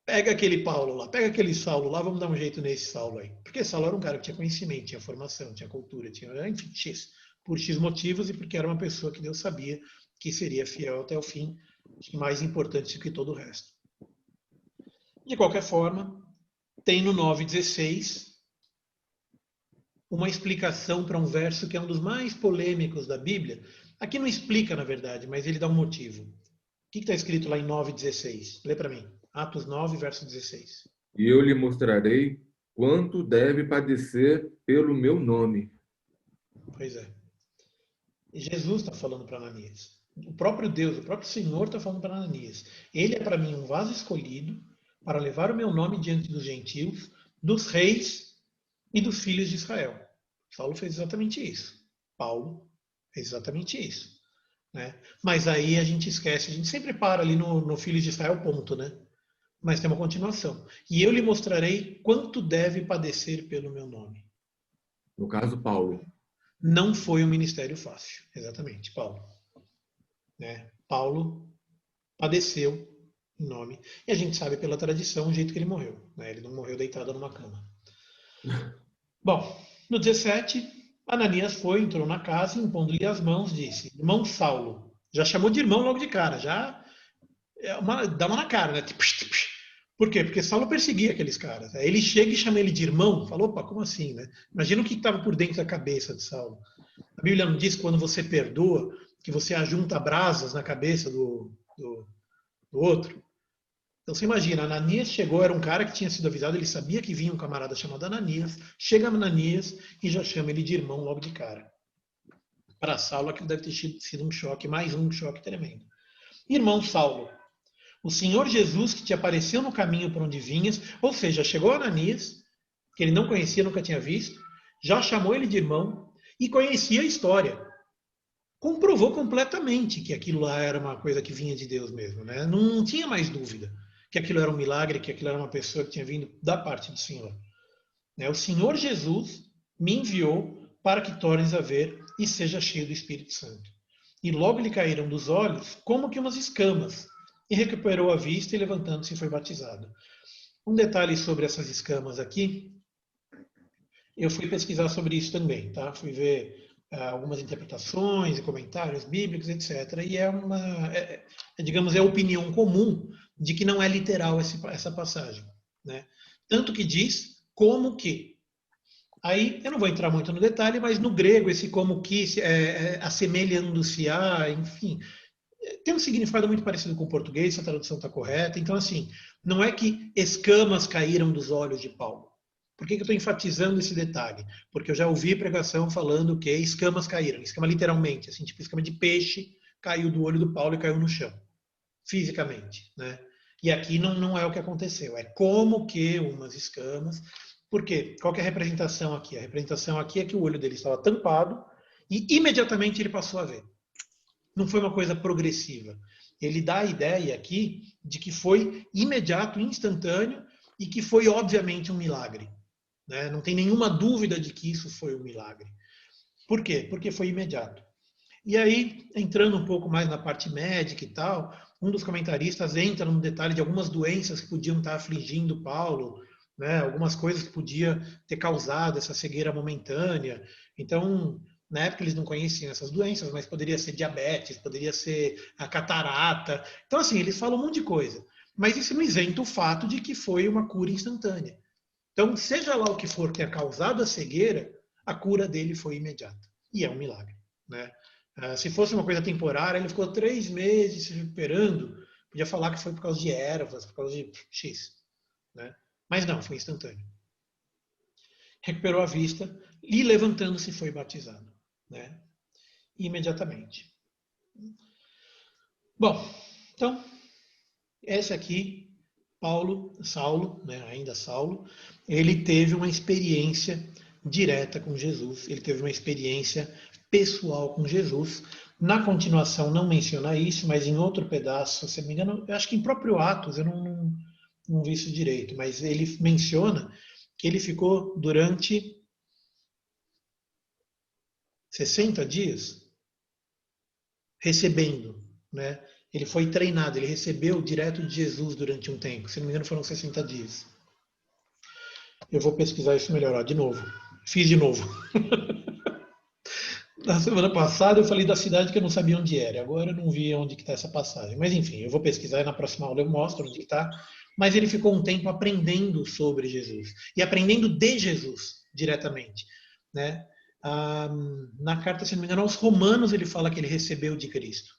[SPEAKER 1] pega aquele Paulo lá, pega aquele Saulo lá, vamos dar um jeito nesse Saulo aí. Porque Saulo era um cara que tinha conhecimento, tinha formação, tinha cultura, tinha, enfim, por X motivos, e porque era uma pessoa que Deus sabia que seria fiel até o fim, mais importante do que todo o resto. De qualquer forma, tem no 9:16 uma explicação para um verso que é um dos mais polêmicos da Bíblia. Aqui não explica, na verdade, mas ele dá um motivo. O que está escrito lá em 9:16? Lê para mim. Atos 9, verso 16.
[SPEAKER 2] E eu lhe mostrarei quanto deve padecer pelo meu nome.
[SPEAKER 1] Pois é. E Jesus está falando para Ananias. O próprio Deus, o próprio Senhor está falando para Ananias. Ele é para mim um vaso escolhido para levar o meu nome diante dos gentios, dos reis e dos filhos de Israel. Saulo fez exatamente isso. Paulo fez exatamente isso. Né? Mas aí a gente esquece, a gente sempre para ali no filhos de Israel, ponto, né? Mas tem uma continuação. E eu lhe mostrarei quanto deve padecer pelo meu nome.
[SPEAKER 2] No caso, Paulo.
[SPEAKER 1] Não foi um ministério fácil. Exatamente, Paulo. Né? Paulo padeceu em nome. E a gente sabe pela tradição o jeito que ele morreu. Né? Ele não morreu deitado numa cama. Bom, no 17, Ananias foi, entrou na casa, impondo-lhe as mãos, disse: irmão Saulo. Já chamou de irmão logo de cara, já dá uma na cara, né? Por quê? Porque Saulo perseguia aqueles caras. Ele chega e chama ele de irmão. Falou: opa, como assim, né? Imagina o que estava por dentro da cabeça de Saulo. A Bíblia não diz que quando você perdoa, que você ajunta brasas na cabeça do outro? Então você imagina, Ananias chegou, era um cara que tinha sido avisado, ele sabia que vinha um camarada chamado Ananias, chega Ananias e já chama ele de irmão logo de cara. Para Saulo aquilo deve ter sido um choque, mais um choque tremendo. Irmão Saulo, o Senhor Jesus que te apareceu no caminho por onde vinhas, ou seja, chegou Ananias, que ele não conhecia, nunca tinha visto, já chamou ele de irmão e conhecia a história. Comprovou completamente que aquilo lá era uma coisa que vinha de Deus mesmo, né? Não tinha mais dúvida que aquilo era um milagre, que aquilo era uma pessoa que tinha vindo da parte do Senhor. O Senhor Jesus me enviou para que tornes a ver e seja cheio do Espírito Santo. E logo lhe caíram dos olhos como que umas escamas, e recuperou a vista e levantando-se foi batizado. Um detalhe sobre essas escamas aqui, eu fui pesquisar sobre isso também, tá? Fui ver algumas interpretações e comentários bíblicos, etc. E digamos, é a opinião comum de que não é literal essa passagem, né? Tanto que diz como que. Aí, eu não vou entrar muito no detalhe, mas no grego esse como que, assemelhando-se a, enfim, tem um significado muito parecido com o português, se a tradução está correta. Então, assim, não é que escamas caíram dos olhos de Paulo. Por que eu estou enfatizando esse detalhe? Porque eu já ouvi pregação falando que escamas caíram, escama literalmente, assim, tipo escama de peixe caiu do olho do Paulo e caiu no chão, fisicamente, né? E aqui não é o que aconteceu, é como que umas escamas. Por quê? Qual que é a representação aqui? A representação aqui é que o olho dele estava tampado e imediatamente ele passou a ver. Não foi uma coisa progressiva. Ele dá a ideia aqui de que foi imediato, instantâneo e que foi obviamente um milagre. né? Não tem nenhuma dúvida de que isso foi um milagre. Por quê? Porque foi imediato. E aí, entrando um pouco mais na parte médica e tal, um dos comentaristas entra no detalhe de algumas doenças que podiam estar afligindo Paulo, né? Algumas coisas que podia ter causado essa cegueira momentânea. Então, na época eles não conheciam essas doenças, mas poderia ser diabetes, poderia ser a catarata. Então, assim, eles falam um monte de coisa. Mas isso não isenta o fato de que foi uma cura instantânea. Então, seja lá o que for ter causado a cegueira, a cura dele foi imediata. E é um milagre, né? Se fosse uma coisa temporária, ele ficou 3 meses se recuperando, podia falar que foi por causa de ervas, por causa de X, né? Mas não, foi instantâneo. Recuperou a vista e, levantando-se, foi batizado, né? Imediatamente. Bom, então, esse aqui, Saulo, né, ainda Saulo, ele teve uma experiência direta com Jesus, ele teve uma experiência pessoal com Jesus. Na continuação não menciona isso, mas em outro pedaço, se não me engano, eu acho que em próprio Atos, eu não vi isso direito, mas ele menciona que ele ficou durante 60 dias recebendo, né? Ele foi treinado, ele recebeu direto de Jesus durante um tempo. Se não me engano, foram 60 dias. Eu vou pesquisar isso melhor, ó, de novo. Fiz de novo. Na semana passada eu falei da cidade que eu não sabia onde era. Agora eu não vi onde está essa passagem. Mas enfim, eu vou pesquisar e na próxima aula eu mostro onde está. Mas ele ficou um tempo aprendendo sobre Jesus. E aprendendo de Jesus, diretamente, né? Na carta, se não me engano, aos Romanos ele fala que ele recebeu de Cristo.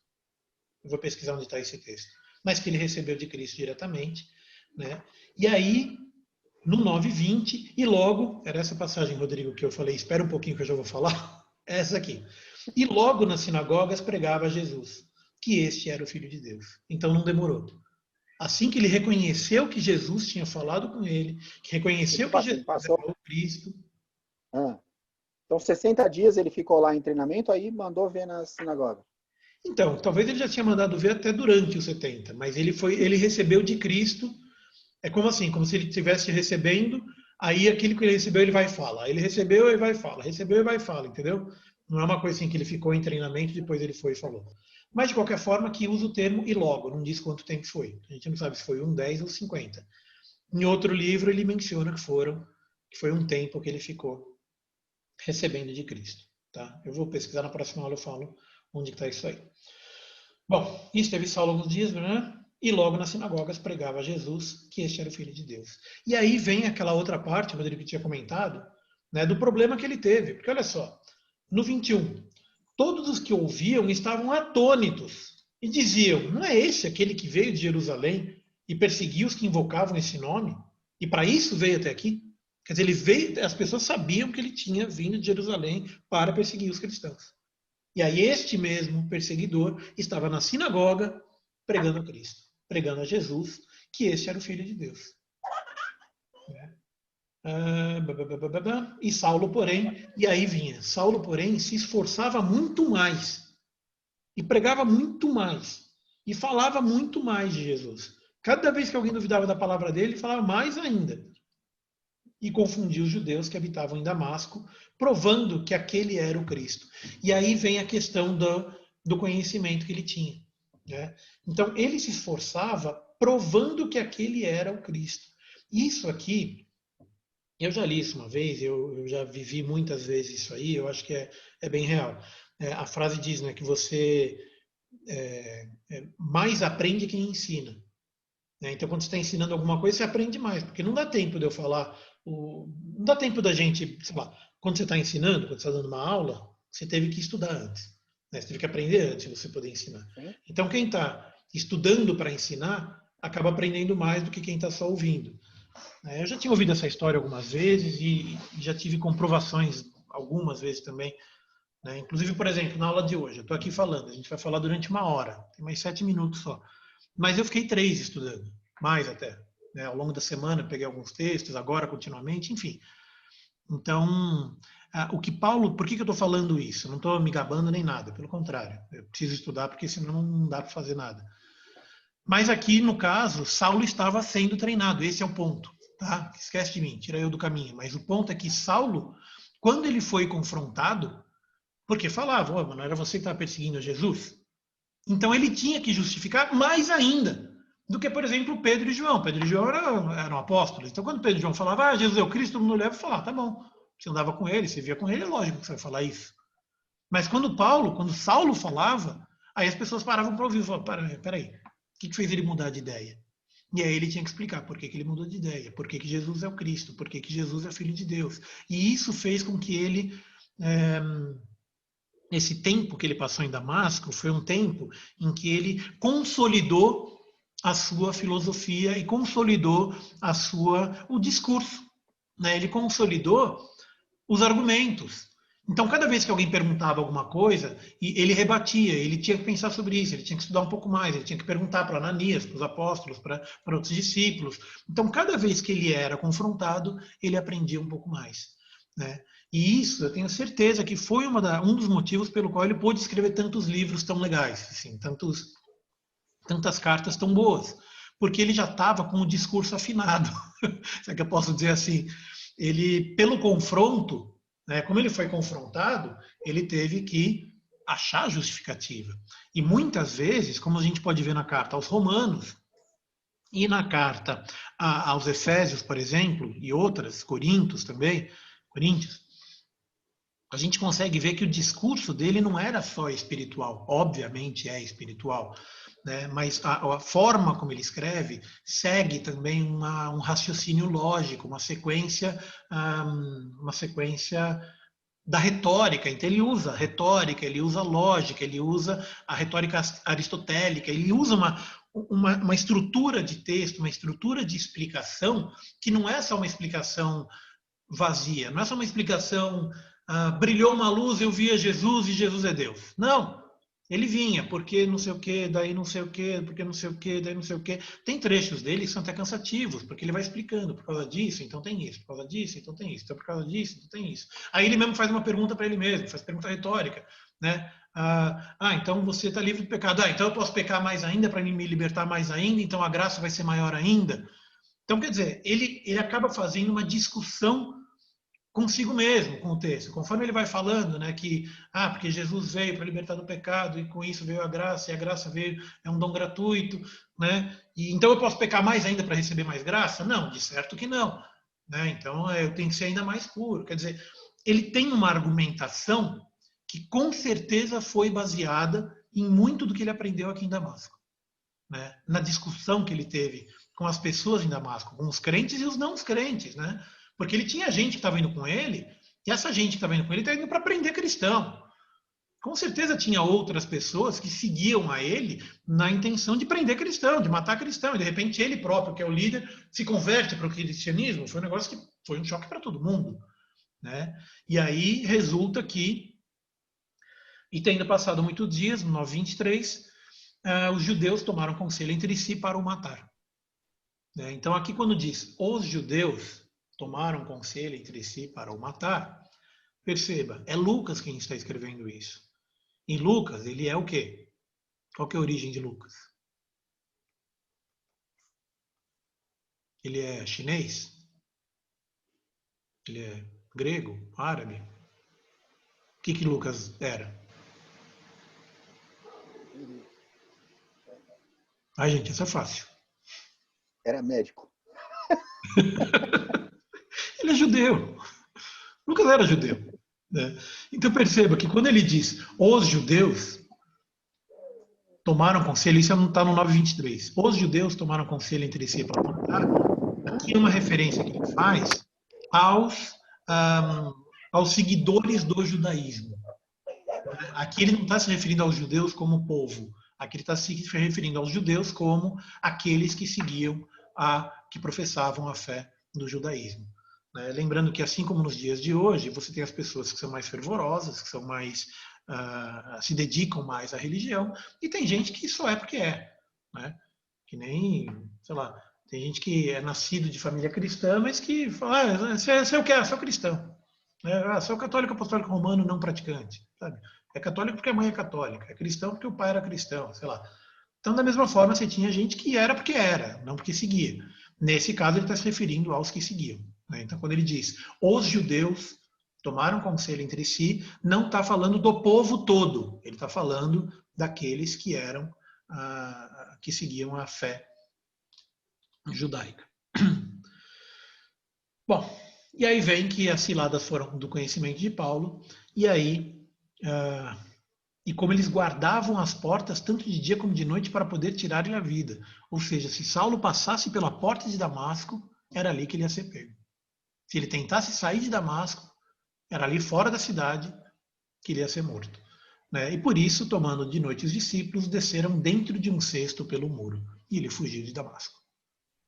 [SPEAKER 1] Eu vou pesquisar onde está esse texto. Mas que ele recebeu de Cristo diretamente, né? E aí, no 9:20, e logo, era essa passagem, Rodrigo, que eu falei, espera um pouquinho que eu já vou falar, é essa aqui. E logo nas sinagogas pregava Jesus, que este era o Filho de Deus. Então não demorou. Assim que ele reconheceu que Jesus tinha falado com ele, que reconheceu que Jesus era o Cristo.
[SPEAKER 7] Então, 60 dias ele ficou lá em treinamento, aí mandou ver na sinagoga.
[SPEAKER 1] Então, talvez ele já tinha mandado ver até durante os 70, mas ele recebeu de Cristo. É como assim, como se ele estivesse recebendo, aí aquilo que ele recebeu ele vai e fala. Ele recebeu e vai e fala, recebeu e vai e fala, entendeu? Não é uma coisa assim que ele ficou em treinamento e depois ele foi e falou. Mas, de qualquer forma, aqui usa o termo e logo, não diz quanto tempo foi. A gente não sabe se foi 10 ou 50. Em outro livro, ele menciona que foi um tempo que ele ficou recebendo de Cristo. Tá? Eu vou pesquisar na próxima aula, eu falo onde está isso aí. Bom, isso teve Saulo alguns dias, né? E logo nas sinagogas pregava Jesus, que este era o Filho de Deus. E aí vem aquela outra parte, o Rodrigo tinha comentado, né, do problema que ele teve. Porque olha só, no 21, todos os que ouviam estavam atônitos e diziam, não é esse aquele que veio de Jerusalém e perseguiu os que invocavam esse nome? E para isso veio até aqui? Quer dizer, ele veio, as pessoas sabiam que ele tinha vindo de Jerusalém para perseguir os cristãos. E aí este mesmo perseguidor estava na sinagoga pregando a Cristo, pregando a Jesus, que este era o Filho de Deus. E Saulo, porém, e aí vinha, Saulo, porém, se esforçava muito mais, e pregava muito mais, e falava muito mais de Jesus. Cada vez que alguém duvidava da palavra dele, ele falava mais ainda. E confundia os judeus que habitavam em Damasco, provando que aquele era o Cristo. E aí vem a questão do conhecimento que ele tinha, né? Então, ele se esforçava provando que aquele era o Cristo. Isso aqui, eu já li isso uma vez, eu já vivi muitas vezes isso aí, eu acho que é bem real. A frase diz, né, que você mais aprende quem ensina. Né? Então, quando você está ensinando alguma coisa, você aprende mais, porque não dá tempo de eu falar, não dá tempo da gente, sei lá, quando você está ensinando, quando você está dando uma aula, você teve que estudar antes. Né? Você teve que aprender antes de você poder ensinar. Então, quem está estudando para ensinar, acaba aprendendo mais do que quem está só ouvindo. Eu já tinha ouvido essa história algumas vezes e já tive comprovações algumas vezes também. Né? Inclusive, por exemplo, na aula de hoje, eu estou aqui falando, a gente vai falar durante 1 hora, tem mais 7 minutos só. Mas eu fiquei 3 estudando, mais até. Né? Ao longo da semana eu peguei alguns textos, agora continuamente, enfim. Então, por que eu estou falando isso? Eu não estou me gabando nem nada, pelo contrário. Eu preciso estudar porque senão não dá para fazer nada. Mas aqui, no caso, Saulo estava sendo treinado, esse é o ponto. tá? Esquece de mim, tira eu do caminho. Mas o ponto é que Saulo, quando ele foi confrontado, porque falava, oh, mas não era você que estava perseguindo Jesus? Então ele tinha que justificar mais ainda do que, por exemplo, Pedro e João. Pedro e João eram apóstolos. Então quando Pedro e João falavam, ah, Jesus é o Cristo, todo mundo olhava e falava, tá bom. Você andava com ele, você via com ele, é lógico que você vai falar isso. Mas quando Saulo falava, aí as pessoas paravam para ouvir e falavam, peraí, o que fez ele mudar de ideia? E aí ele tinha que explicar por que ele mudou de ideia, por que Jesus é o Cristo, por que Jesus é Filho de Deus. E isso fez com que ele, esse tempo que ele passou em Damasco, foi um tempo em que ele consolidou a sua filosofia e consolidou o discurso, né? Ele consolidou os argumentos. Então, cada vez que alguém perguntava alguma coisa, ele rebatia, ele tinha que pensar sobre isso, ele tinha que estudar um pouco mais, ele tinha que perguntar para Ananias, para os apóstolos, para outros discípulos. Então, cada vez que ele era confrontado, ele aprendia um pouco mais, né? E isso, eu tenho certeza que foi um dos motivos pelo qual ele pôde escrever tantos livros tão legais, assim, tantas cartas tão boas, porque ele já estava com o discurso afinado, se é que eu posso dizer assim. Ele, pelo confronto, né, como ele foi confrontado, ele teve que achar justificativa. E muitas vezes, como a gente pode ver na carta aos Romanos, e na carta aos Efésios, por exemplo, e outras, Coríntios, a gente consegue ver que o discurso dele não era só espiritual. Obviamente é espiritual, né? Mas a forma como ele escreve segue também um raciocínio lógico, uma sequência da retórica. Então ele usa retórica, ele usa lógica, ele usa a retórica aristotélica, ele usa uma estrutura de texto, uma estrutura de explicação que não é só uma explicação vazia, não é só uma explicação brilhou uma luz, eu via Jesus e Jesus é Deus. Não, ele vinha, porque não sei o que, daí não sei o que, porque não sei o que, daí não sei o que. Tem trechos dele que são até cansativos, porque ele vai explicando, por causa disso, então tem isso, por causa disso, então tem isso, então por causa disso, então tem isso. Aí ele mesmo faz uma pergunta para ele mesmo, faz pergunta retórica, né? Então você está livre do pecado. Então eu posso pecar mais ainda para me libertar mais ainda, então a graça vai ser maior ainda. Então, quer dizer, ele acaba fazendo uma discussão consigo mesmo, com o texto. Conforme ele vai falando, né, que porque Jesus veio para libertar do pecado e com isso veio a graça, e a graça veio, é um dom gratuito, né? E então eu posso pecar mais ainda para receber mais graça? Não, de certo que não, né? Então eu tenho que ser ainda mais puro. Quer dizer, ele tem uma argumentação que com certeza foi baseada em muito do que ele aprendeu aqui em Damasco, né? Na discussão que ele teve com as pessoas em Damasco, com os crentes e os não crentes, né? Porque ele tinha gente que estava indo com ele, e essa gente que estava indo com ele está indo para prender cristão. Com certeza tinha outras pessoas que seguiam a ele na intenção de prender cristão, de matar cristão. E de repente ele próprio, que é o líder, se converte para o cristianismo. Foi um negócio que foi um choque para todo mundo, né? E aí resulta que, e tendo passado muitos dias, no 9:23, os judeus tomaram conselho entre si para o matar, né? Então aqui quando diz os judeus tomaram conselho entre si para o matar, perceba, é Lucas quem está escrevendo isso. Em Lucas, ele é o quê? Qual que é a origem de Lucas? Ele é chinês? Ele é grego? Árabe? O que Lucas era? Gente, isso é fácil.
[SPEAKER 7] Era médico.
[SPEAKER 1] Ele é judeu. Lucas era judeu, né? Então perceba que quando ele diz os judeus tomaram conselho, isso não está no 9:23. Os judeus tomaram conselho entre si para matar. Aqui é uma referência que ele faz aos seguidores do judaísmo. Aqui ele não está se referindo aos judeus como povo. Aqui ele está se referindo aos judeus como aqueles que seguiam, que professavam a fé do judaísmo. Lembrando que, assim como nos dias de hoje, você tem as pessoas que são mais fervorosas, que são mais se dedicam mais à religião, e tem gente que só é porque é, né? Que nem, sei lá, tem gente que é nascido de família cristã, mas que fala, você é o que é? Sou cristão. Sou católico apostólico romano não praticante, sabe? É católico porque a mãe é católica, é cristão porque o pai era cristão, sei lá. Então, da mesma forma, você tinha gente que era porque era, não porque seguia. Nesse caso, ele está se referindo aos que seguiam, né? Então, quando ele diz, os judeus tomaram conselho entre si, não está falando do povo todo, ele está falando daqueles que eram, que seguiam a fé judaica. Bom, e aí vem que as ciladas foram do conhecimento de Paulo, e aí, e como eles guardavam as portas, tanto de dia como de noite, para poder tirar-lhe a vida. Ou seja, se Saulo passasse pela porta de Damasco, era ali que ele ia ser pego. Se ele tentasse sair de Damasco, era ali fora da cidade que ele ia ser morto, né? E por isso, tomando de noite os discípulos, desceram dentro de um cesto pelo muro. E ele fugiu de Damasco.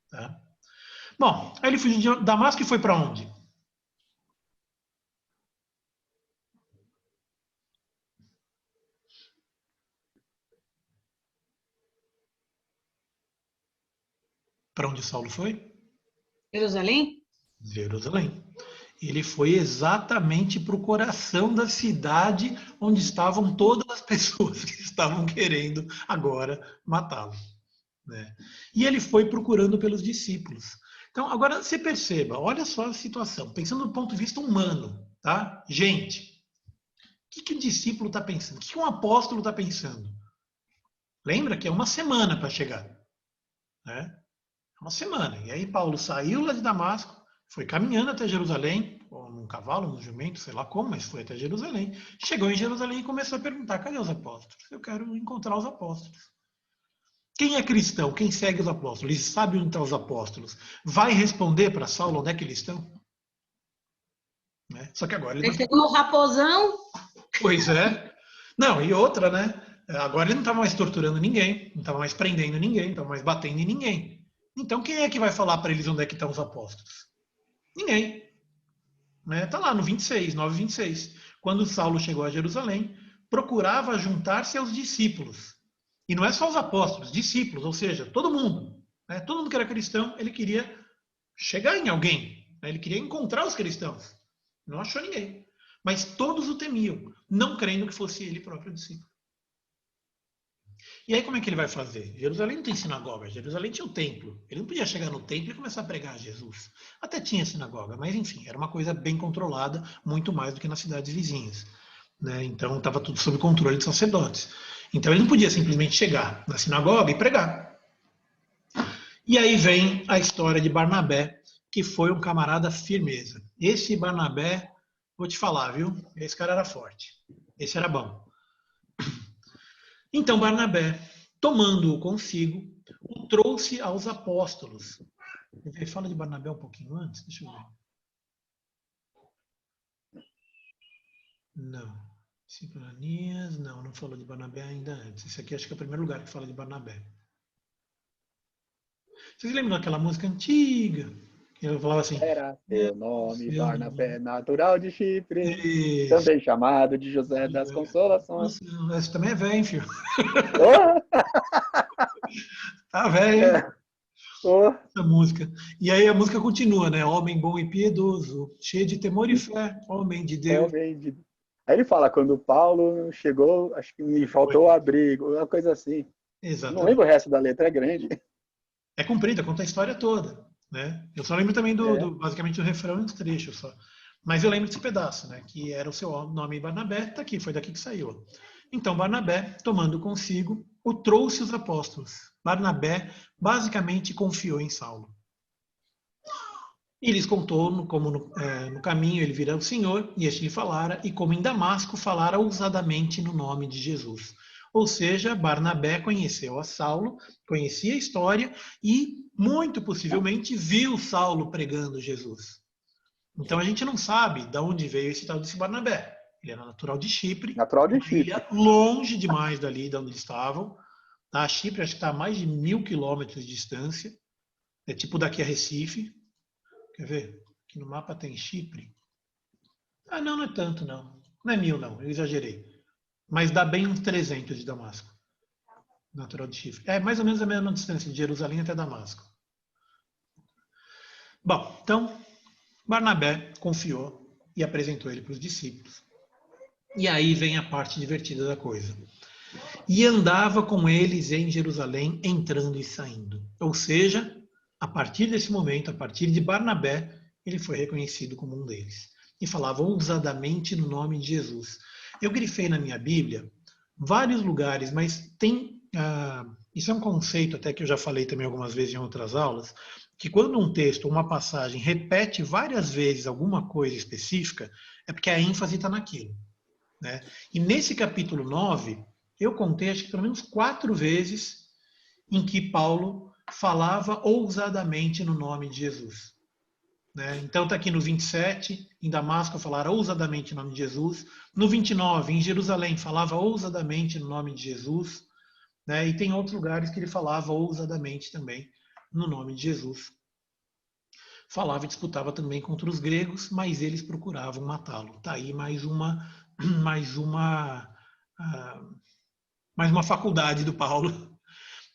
[SPEAKER 1] Tá? Bom, aí ele fugiu de Damasco e foi para onde? Para onde Saulo foi?
[SPEAKER 4] Jerusalém?
[SPEAKER 1] Jerusalém. Ele foi exatamente para o coração da cidade onde estavam todas as pessoas que estavam querendo agora matá-lo, né? E ele foi procurando pelos discípulos. Então, agora você perceba, olha só a situação, pensando do ponto de vista humano, tá? Gente, o que o discípulo está pensando? O que um apóstolo está pensando? Lembra que é uma semana para chegar, né? Uma semana. E aí Paulo saiu lá de Damasco, foi caminhando até Jerusalém, ou num cavalo, num jumento, sei lá como, mas foi até Jerusalém. Chegou em Jerusalém e começou a perguntar, cadê os apóstolos? Eu quero encontrar os apóstolos. Quem é cristão? Quem segue os apóstolos? Eles sabem onde estão os apóstolos. Vai responder para Saulo onde é que eles estão? Né? Só que agora ele
[SPEAKER 4] Aí
[SPEAKER 1] não...
[SPEAKER 4] chegou o raposão.
[SPEAKER 1] Pois é. Não, e outra, né? Agora ele não estava mais torturando ninguém, não estava mais prendendo ninguém, não estava mais batendo em ninguém. Então quem é que vai falar para eles onde é que estão os apóstolos? Ninguém. Está lá no 26, 9:26. Quando Saulo chegou a Jerusalém, procurava juntar-se aos discípulos. E não é só os apóstolos, discípulos, ou seja, todo mundo. Né? Todo mundo que era cristão, ele queria chegar em alguém. Né? Ele queria encontrar os cristãos. Não achou ninguém. Mas todos o temiam, não crendo que fosse ele próprio discípulo. E aí como é que ele vai fazer? Jerusalém não tem sinagoga, Jerusalém tinha o templo. Ele não podia chegar no templo e começar a pregar a Jesus. Até tinha sinagoga, mas enfim, era uma coisa bem controlada, muito mais do que nas cidades vizinhas. Né? Então estava tudo sob controle de sacerdotes. Então ele não podia simplesmente chegar na sinagoga e pregar. E aí vem a história de Barnabé, que foi um camarada firmeza. Esse Barnabé, vou te falar, viu? Esse cara era forte. Esse era bom. Então Barnabé, tomando-o consigo, o trouxe aos apóstolos. Ele fala de Barnabé um pouquinho antes? Deixa eu ver. Não. Ananias, não falou de Barnabé ainda antes. Esse aqui acho que é o primeiro lugar que fala de Barnabé. Vocês lembram daquela música antiga? Que eu falava assim...
[SPEAKER 7] Era seu nome,
[SPEAKER 1] Seu
[SPEAKER 7] Barnabé, natural de Chipre,
[SPEAKER 1] Isso.
[SPEAKER 7] também chamado de José das Consolações.
[SPEAKER 1] Nossa, esse também é velho, hein, filho?
[SPEAKER 7] Oh,
[SPEAKER 1] Tá velho, hein?
[SPEAKER 7] oh.
[SPEAKER 1] Essa música. E aí a música continua, né? Homem bom e piedoso, cheio de temor e fé, homem de Deus.
[SPEAKER 7] Aí ele fala, quando Paulo chegou, acho que me faltou abrigo, uma coisa assim.
[SPEAKER 1] Exatamente.
[SPEAKER 7] Não lembro o resto da letra, é grande.
[SPEAKER 1] É comprida, conta a história toda. Né? Eu só lembro também basicamente do refrão e dos trechos só. Mas eu lembro desse pedaço, né? Que era o seu nome Barnabé, tá aqui, foi daqui que saiu. Então Barnabé, tomando consigo, o trouxe os apóstolos. Barnabé basicamente confiou em Saulo. E lhes contou como no caminho ele vira o Senhor, e este lhe falara, e como em Damasco falara ousadamente no nome de Jesus. Ou seja, Barnabé conheceu a Saulo, conhecia a história e, muito possivelmente, viu Saulo pregando Jesus. Então a gente não sabe de onde veio esse tal desse Barnabé. Ele era natural de Chipre, ilha longe demais dali de onde eles estavam. Tá? Chipre acho que está a mais de 1.000 quilômetros de distância. É tipo daqui a Recife. Quer ver? Aqui no mapa tem Chipre. Ah, não é tanto, não. Não é 1.000, não. Eu exagerei. Mas dá bem uns 300 de Damasco. Natural de Chipre. É mais ou menos a mesma distância de Jerusalém até Damasco. Bom, então, Barnabé confiou e apresentou ele para os discípulos. E aí vem a parte divertida da coisa. E andava com eles em Jerusalém, entrando e saindo. Ou seja, A partir desse momento, a partir de Barnabé, ele foi reconhecido como um deles. E falava ousadamente no nome de Jesus. Eu grifei na minha Bíblia vários lugares, mas tem... isso é um conceito até que eu já falei também algumas vezes em outras aulas, que quando um texto ou uma passagem repete várias vezes alguma coisa específica, é porque a ênfase está naquilo. Né? E nesse capítulo 9, eu contei acho que pelo menos 4 vezes em que Paulo falava ousadamente no nome de Jesus. Né? Então está aqui no 27, em Damasco falara ousadamente no nome de Jesus. No 29, em Jerusalém, falava ousadamente no nome de Jesus. Né? E tem outros lugares que ele falava ousadamente também no nome de Jesus. Falava e disputava também contra os gregos, mas eles procuravam matá-lo. Está aí mais uma faculdade do Paulo,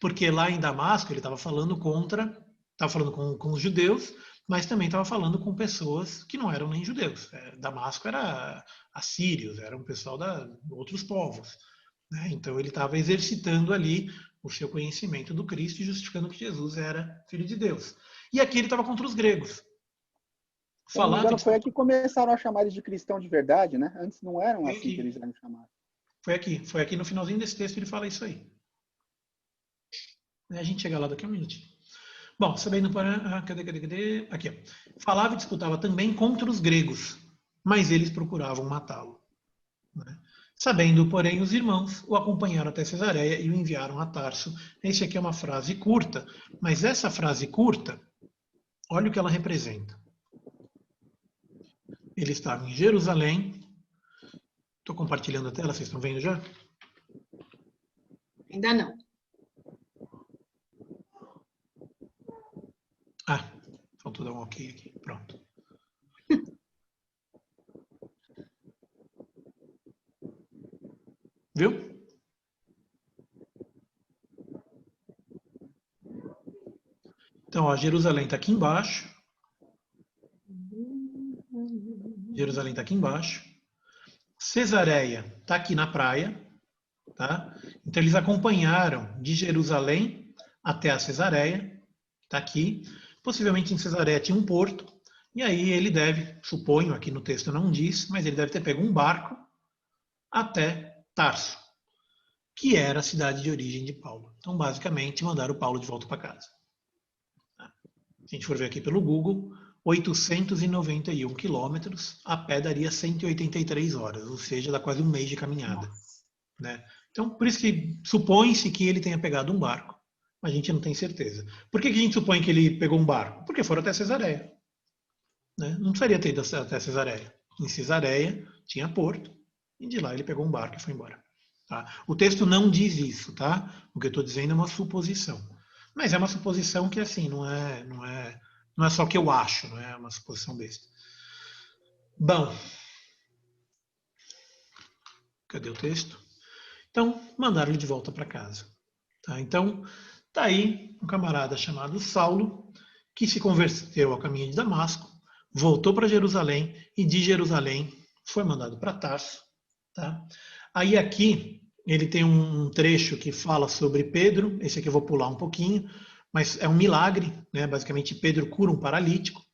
[SPEAKER 1] porque lá em Damasco ele estava falando com os judeus, mas também estava falando com pessoas que não eram nem judeus. Damasco era assírios, era um pessoal de outros povos. Né? Então ele estava exercitando ali o seu conhecimento do Cristo e justificando que Jesus era filho de Deus. E aqui ele estava contra os gregos.
[SPEAKER 7] Se não me engano, foi aqui que começaram a chamar eles de cristão de verdade, né? Antes não eram assim que eles eram chamados.
[SPEAKER 1] Foi aqui no finalzinho desse texto ele fala isso aí. A gente chega lá daqui a um minutinho. Bom, sabendo para... Cadê? Aqui, ó. Falava e disputava também contra os gregos, mas eles procuravam matá-lo. Né? Sabendo, porém, os irmãos o acompanharam até Cesareia e o enviaram a Tarso. Esse aqui é uma frase curta, mas essa frase curta, olha o que ela representa. Ele estava em Jerusalém. Estou compartilhando a tela, vocês estão vendo já?
[SPEAKER 4] Ainda não.
[SPEAKER 1] Faltou dar um ok aqui. Pronto. Viu? Então, ó, Jerusalém está aqui embaixo. Jerusalém está aqui embaixo. Cesareia está aqui na praia. Tá? Então, eles acompanharam de Jerusalém até a Cesareia. Está aqui. Possivelmente em Cesareia tinha um porto. E aí ele deve, suponho, aqui no texto não diz, mas ele deve ter pego um barco até Tarso, que era a cidade de origem de Paulo. Então, basicamente, mandaram o Paulo de volta para casa. Se a gente for ver aqui pelo Google, 891 quilômetros, a pé daria 183 horas, ou seja, dá quase um mês de caminhada. Né? Então, por isso que supõe-se que ele tenha pegado um barco, mas a gente não tem certeza. Por que a gente supõe que ele pegou um barco? Porque foram até Cesareia. Né? Não precisaria ter ido até Cesareia. Em Cesareia tinha porto, e de lá ele pegou um barco e foi embora. Tá? O texto não diz isso, tá? O que eu estou dizendo é uma suposição. Mas é uma suposição que, assim, não é só que eu acho, não é uma suposição besta. Bom, cadê o texto? Então, mandaram ele de volta para casa. Tá? Então, tá aí um camarada chamado Saulo, que se converteu ao caminho de Damasco, voltou para Jerusalém e de Jerusalém foi mandado para Tarso. Tá? Aí aqui ele tem um trecho que fala sobre Pedro, esse aqui eu vou pular um pouquinho, mas é um milagre, né? Basicamente Pedro cura um paralítico,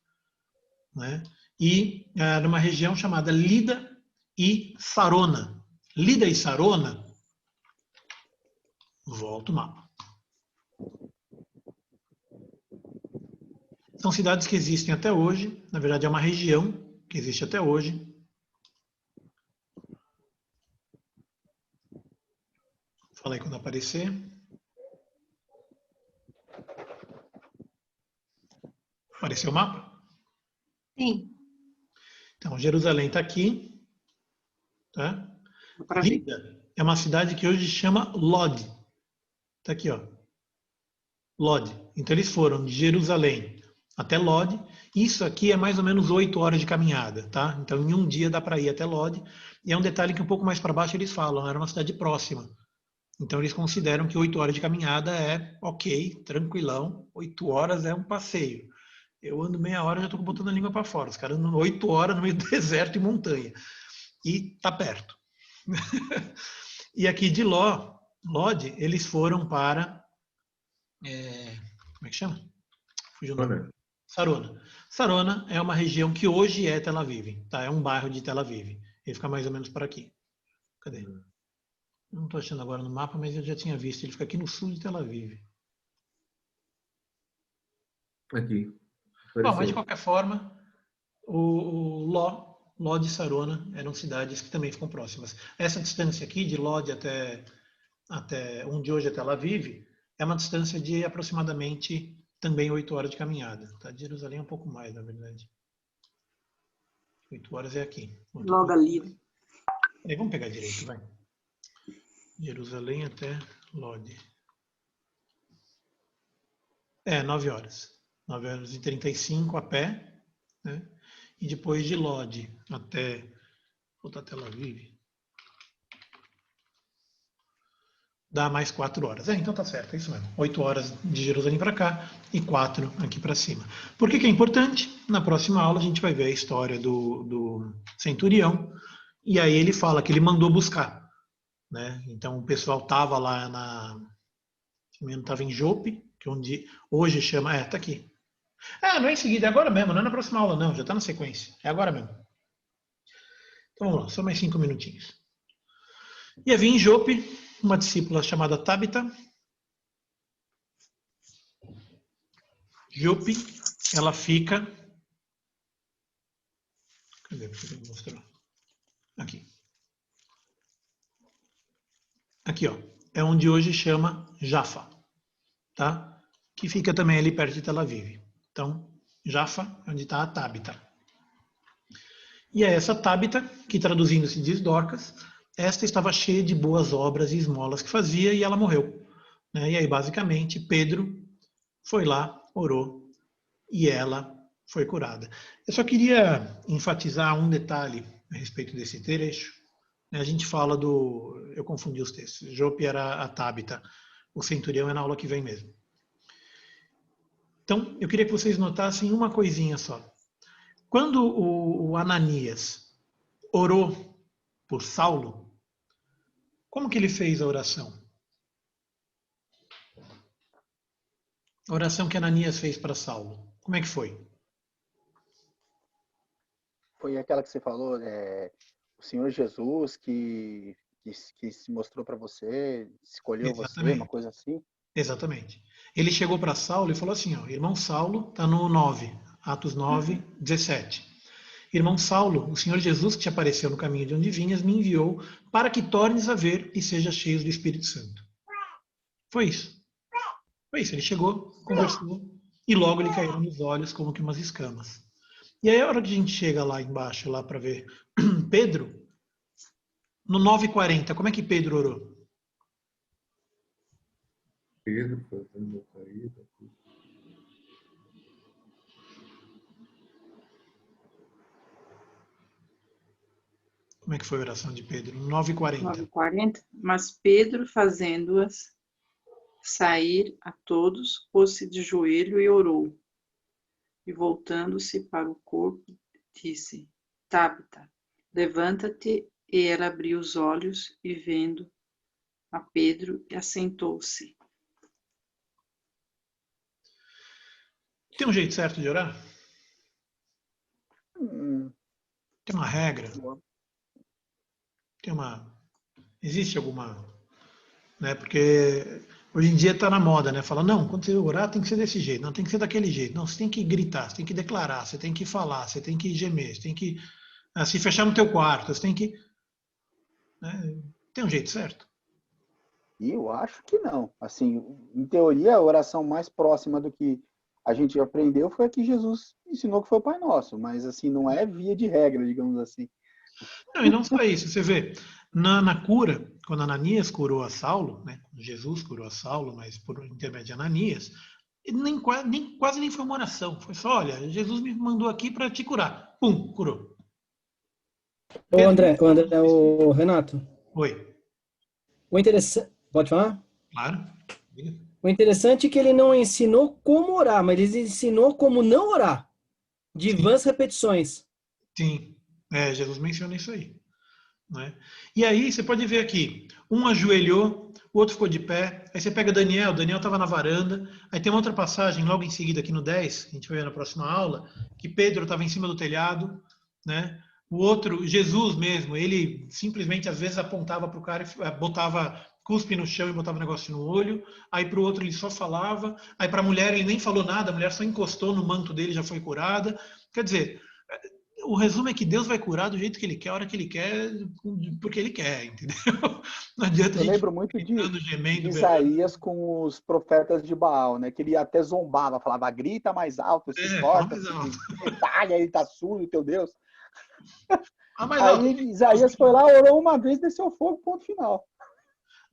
[SPEAKER 1] né? E numa região chamada Lida e Sarona. Lida e Sarona, volta o mapa. São cidades que existem até hoje, na verdade é uma região que existe até hoje. Fala aí quando aparecer. Apareceu o mapa?
[SPEAKER 4] Sim.
[SPEAKER 1] Então, Jerusalém está aqui. Tá? Lida é uma cidade que hoje chama Lod. Está aqui, ó. Lod. Então, eles foram de Jerusalém até Lod. Isso aqui é mais ou menos 8 horas de caminhada. Tá? Então, em um dia dá para ir até Lod. E é um detalhe que um pouco mais para baixo eles falam. Era uma cidade próxima. Então, eles consideram que 8 horas de caminhada é ok, tranquilão. 8 horas é um passeio. Eu ando meia hora e já estou botando a língua para fora. Os caras andam 8 horas no meio do deserto e montanha. E tá perto. E aqui de Lod, eles foram para... como é que chama? Fugiu o nome. Sarona. Sarona é uma região que hoje é Tel Aviv, tá? É um bairro de Tel Aviv. Ele fica mais ou menos por aqui. Cadê? Não estou achando agora no mapa, mas eu já tinha visto. Ele fica aqui no sul de Tel Aviv.
[SPEAKER 2] Aqui.
[SPEAKER 1] Bom, mas de qualquer forma, o Lod e Sarona eram cidades que também ficam próximas. Essa distância aqui, de Lod até onde hoje é Tel Aviv, é uma distância de aproximadamente também 8 horas de caminhada. Tá? De Jerusalém é um pouco mais, na verdade. 8 horas é aqui.
[SPEAKER 9] Logo ali.
[SPEAKER 1] Aí, vamos pegar direito, vai. Jerusalém até Lod. 9 horas. 9 horas e 35 a pé, né? E depois de Lod até Tel Aviv, dá mais 4 horas. Então tá certo, é isso mesmo. 8 horas de Jerusalém para cá e 4 aqui para cima. Por que é importante? Na próxima aula a gente vai ver a história do centurião, e aí ele fala que ele mandou buscar, né? Então o pessoal estava lá estava em Jope, que onde hoje chama, tá aqui. Não é em seguida, é agora mesmo, não é na próxima aula não, já está na sequência, é agora mesmo. Então vamos lá, só mais 5 minutinhos. E havia em Jope uma discípula chamada Tabita. Jope, ela fica... Cadê? Deixa eu mostrar. Aqui. Aqui, ó. É onde hoje chama Jaffa, tá? Que fica também ali perto de Tel Aviv. Então, Jaffa é onde está a Tabita. E é essa Tabita, que traduzindo se diz Dorcas, esta estava cheia de boas obras e esmolas que fazia e ela morreu, né? E aí, basicamente, Pedro foi lá, orou e ela foi curada. Eu só queria enfatizar um detalhe a respeito desse trecho. A gente fala eu confundi os textos. Jope era a Tabita, o centurião é na aula que vem mesmo. Então, eu queria que vocês notassem uma coisinha só. Quando o Ananias orou por Saulo, como que ele fez a oração? A oração que Ananias fez para Saulo, como é que foi?
[SPEAKER 7] Foi aquela que você falou, o Senhor Jesus que se mostrou para você, escolheu
[SPEAKER 1] Exatamente.
[SPEAKER 7] você, uma coisa assim?
[SPEAKER 1] Exatamente. Ele chegou para Saulo e falou assim, ó, irmão Saulo, está no 9, Atos 9, 17. Irmão Saulo, o Senhor Jesus que te apareceu no caminho de onde vinhas, me enviou para que tornes a ver e sejas cheio do Espírito Santo. Foi isso. Foi isso. Ele chegou, conversou e logo lhe caíram nos olhos como que umas escamas. E aí a hora que a gente chega lá embaixo, lá para ver Pedro, no 9:40, como é que Pedro orou?
[SPEAKER 2] Pedro fazendo a caída.
[SPEAKER 1] Como é que foi a oração de Pedro? 9:40.
[SPEAKER 9] 9:40. Mas Pedro, fazendo-as sair a todos, pôs-se de joelho e orou. E voltando-se para o corpo, disse: Tabita, levanta-te. E ela abriu os olhos e, vendo a Pedro, assentou-se.
[SPEAKER 1] Tem um jeito certo de orar? Tem uma regra? Existe alguma... Né? Porque hoje em dia está na moda, né? Fala, não, quando você orar tem que ser desse jeito, não tem que ser daquele jeito. Não, você tem que gritar, você tem que declarar, você tem que falar, você tem que gemer, você tem que se fechar no teu quarto, você tem que... Né? Tem um jeito certo?
[SPEAKER 7] E eu acho que não. Assim, em teoria, a oração mais próxima do que a gente aprendeu foi a que Jesus ensinou, que foi o Pai Nosso, mas assim, não é via de regra, digamos assim.
[SPEAKER 1] Não, e não só isso, você vê, na cura, quando Ananias curou a Saulo, né, Jesus curou a Saulo, mas por intermédio de Ananias, quase nem foi uma oração, foi só, olha, Jesus me mandou aqui para te curar. Pum, curou.
[SPEAKER 5] O Renato.
[SPEAKER 1] Oi.
[SPEAKER 5] O interessante... Pode falar?
[SPEAKER 1] Claro.
[SPEAKER 5] O interessante é que ele não ensinou como orar, mas ele ensinou como não orar. De vãs repetições.
[SPEAKER 1] Sim. Jesus menciona isso aí. Né? E aí você pode ver aqui, um ajoelhou, o outro ficou de pé. Aí você pega Daniel estava na varanda. Aí tem uma outra passagem, logo em seguida, aqui no 10, a gente vai ver na próxima aula, que Pedro estava em cima do telhado, né? O outro, Jesus mesmo, ele simplesmente às vezes apontava para o cara e botava cuspe no chão e botava um negócio no olho. Aí para o outro ele só falava. Aí para a mulher ele nem falou nada, a mulher só encostou no manto dele e já foi curada. Quer dizer, o resumo é que Deus vai curar do jeito que ele quer, a hora que ele quer, porque ele quer, entendeu? Não adianta a
[SPEAKER 7] Eu
[SPEAKER 1] gente
[SPEAKER 7] lembro muito de
[SPEAKER 1] gemendo,
[SPEAKER 7] Isaías com os profetas de Baal, né? Que ele até zombava, falava, grita mais alto, se
[SPEAKER 1] fala
[SPEAKER 7] esforça,
[SPEAKER 1] mais alto.
[SPEAKER 7] se detalha, ele tá surdo, teu Deus.
[SPEAKER 1] Mais alto.
[SPEAKER 7] Aí Isaías foi lá, orou uma vez, desceu fogo, ponto final.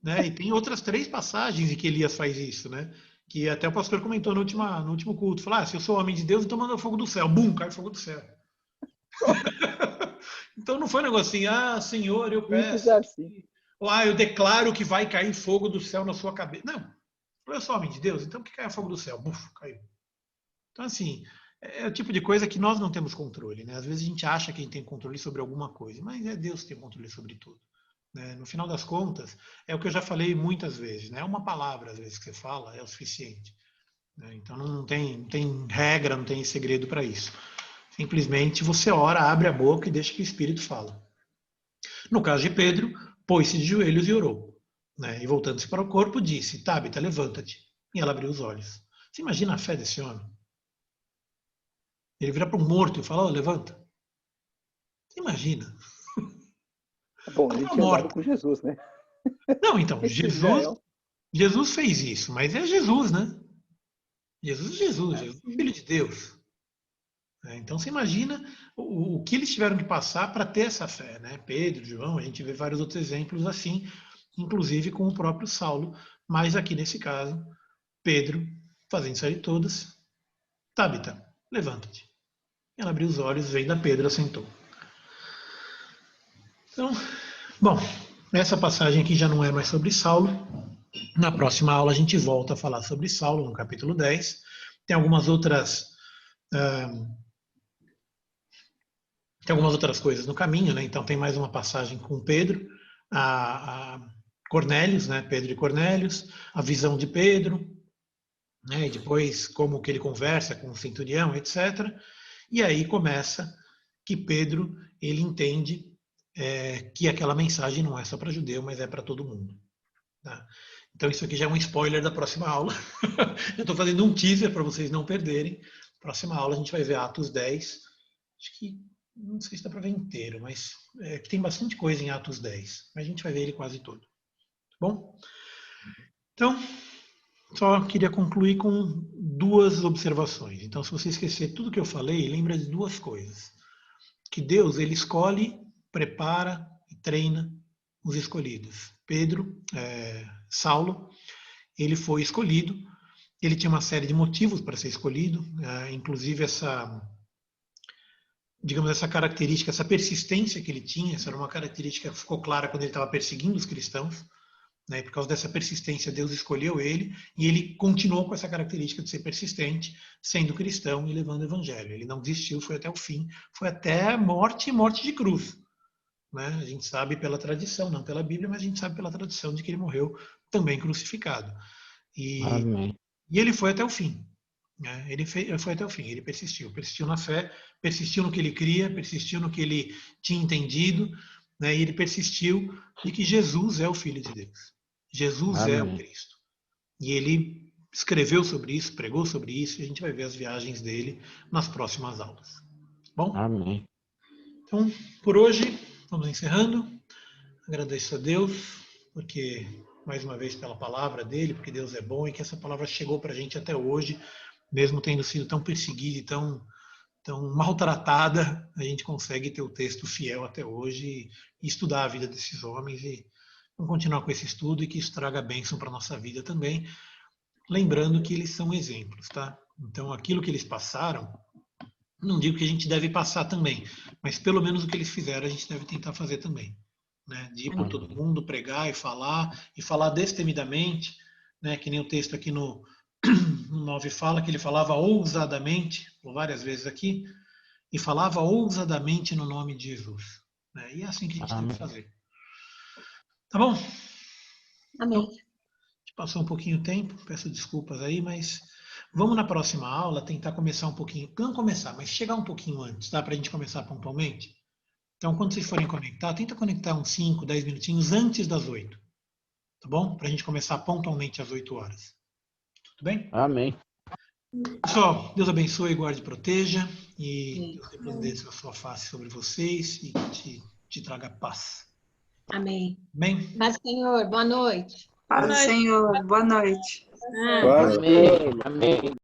[SPEAKER 1] Né? E tem outras 3 passagens em que Elias faz isso, né? Que até o pastor comentou no último culto. Falou, se eu sou homem de Deus, então manda fogo do céu. Bum, cai fogo do céu. Então não foi um negócio assim, Senhor, eu peço.
[SPEAKER 7] Assim.
[SPEAKER 1] Ou eu declaro que vai cair fogo do céu na sua cabeça. Não. Eu sou homem de Deus, então que caia fogo do céu. Buf, caiu. Então, assim, é o tipo de coisa que nós não temos controle, né? Às vezes a gente acha que a gente tem controle sobre alguma coisa, mas é Deus que tem controle sobre tudo. Né? No final das contas, é o que eu já falei muitas vezes, né? Uma palavra, às vezes, que você fala é o suficiente. Né? Então, não tem regra, não tem segredo para isso. Simplesmente você ora, abre a boca e deixa que o Espírito fala. No caso de Pedro, pôs-se de joelhos e orou. Né? E voltando-se para o corpo, disse, Tabita, levanta-te. E ela abriu os olhos. Você imagina a fé desse homem? Ele vira para um morto e fala, levanta. Você imagina?
[SPEAKER 7] Bom, ele tinha andado com Jesus, né?
[SPEAKER 1] Não, então, Jesus fez isso, mas é Jesus, né? Jesus é filho de Deus. Então você imagina o que eles tiveram que passar para ter essa fé, né? Pedro, João, a gente vê vários outros exemplos assim, inclusive com o próprio Saulo, mas aqui nesse caso, Pedro, fazendo sair todas, Tabita, levanta-te. Ela abriu os olhos, veio da Pedro, assentou. Então, bom, essa passagem aqui já não é mais sobre Saulo. Na próxima aula a gente volta a falar sobre Saulo, no capítulo 10. Tem algumas outras coisas no caminho, né? Então tem mais uma passagem com Pedro, a Cornélios, né? Pedro e Cornélios, a visão de Pedro, né? E depois como que ele conversa com o centurião, etc. E aí começa que Pedro, ele entende que aquela mensagem não é só para judeu, mas é para todo mundo. Tá? Então isso aqui já é um spoiler da próxima aula. Eu estou fazendo um teaser para vocês não perderem. Próxima aula a gente vai ver Atos 10. Acho que não sei se dá para ver inteiro, mas tem bastante coisa em Atos 10. Mas a gente vai ver ele quase todo. Tá bom? Então, só queria concluir com 2 observações. Então, se você esquecer tudo que eu falei, lembra de 2 coisas. Que Deus, ele escolhe, prepara e treina os escolhidos. Pedro, Saulo, ele foi escolhido. Ele tinha uma série de motivos para ser escolhido, inclusive essa característica, essa persistência que ele tinha, essa era uma característica que ficou clara quando ele estava perseguindo os cristãos, né? Por causa dessa persistência, Deus escolheu ele e ele continuou com essa característica de ser persistente, sendo cristão e levando o evangelho. Ele não desistiu, foi até o fim, foi até a morte e morte de cruz. Né? A gente sabe pela tradição, não pela Bíblia, mas a gente sabe pela tradição de que ele morreu também crucificado.
[SPEAKER 10] Amém.
[SPEAKER 1] E ele foi até o fim. Ele foi até o fim, ele persistiu na fé, persistiu no que ele cria, persistiu no que ele tinha entendido, né? E ele persistiu de que Jesus é o Filho de Deus. Jesus
[SPEAKER 10] Amém.
[SPEAKER 1] é o Cristo. E ele escreveu sobre isso, pregou sobre isso, e a gente vai ver as viagens dele nas próximas aulas. Bom?
[SPEAKER 10] Amém.
[SPEAKER 1] Então, por hoje, vamos encerrando. Agradeço a Deus, porque mais uma vez pela palavra dele, porque Deus é bom e que essa palavra chegou para a gente até hoje, mesmo tendo sido tão perseguida e tão maltratada, a gente consegue ter o texto fiel até hoje e estudar a vida desses homens e vamos continuar com esse estudo e que isso traga bênção para a nossa vida também, lembrando que eles são exemplos, tá? Então, aquilo que eles passaram, não digo que a gente deve passar também, mas pelo menos o que eles fizeram a gente deve tentar fazer também. Né, de ir por todo mundo, pregar e falar destemidamente, né, que nem o texto aqui no 9 fala, que ele falava ousadamente, por várias vezes aqui, e falava ousadamente no nome de Jesus. Né, e é assim que a gente tem que fazer. Tá bom?
[SPEAKER 8] Amém.
[SPEAKER 1] Passou um pouquinho o tempo, peço desculpas aí, mas vamos na próxima aula tentar começar um pouquinho, não começar, mas chegar um pouquinho antes, tá? Para a gente começar pontualmente. Então, quando vocês forem conectar, tenta conectar uns 5, 10 minutinhos antes das 8, tá bom? Para a gente começar pontualmente às 8 horas. Tudo bem?
[SPEAKER 10] Amém.
[SPEAKER 1] Pessoal, Deus abençoe, guarde e proteja, e Deus resplandeça a sua face sobre vocês e te traga paz.
[SPEAKER 4] Amém.
[SPEAKER 1] Bem?
[SPEAKER 4] Paz, Senhor. Boa noite.
[SPEAKER 9] Paz do Senhor. Boa noite.
[SPEAKER 4] Ah.
[SPEAKER 7] Boa
[SPEAKER 10] Amém.
[SPEAKER 7] noite.
[SPEAKER 10] Amém.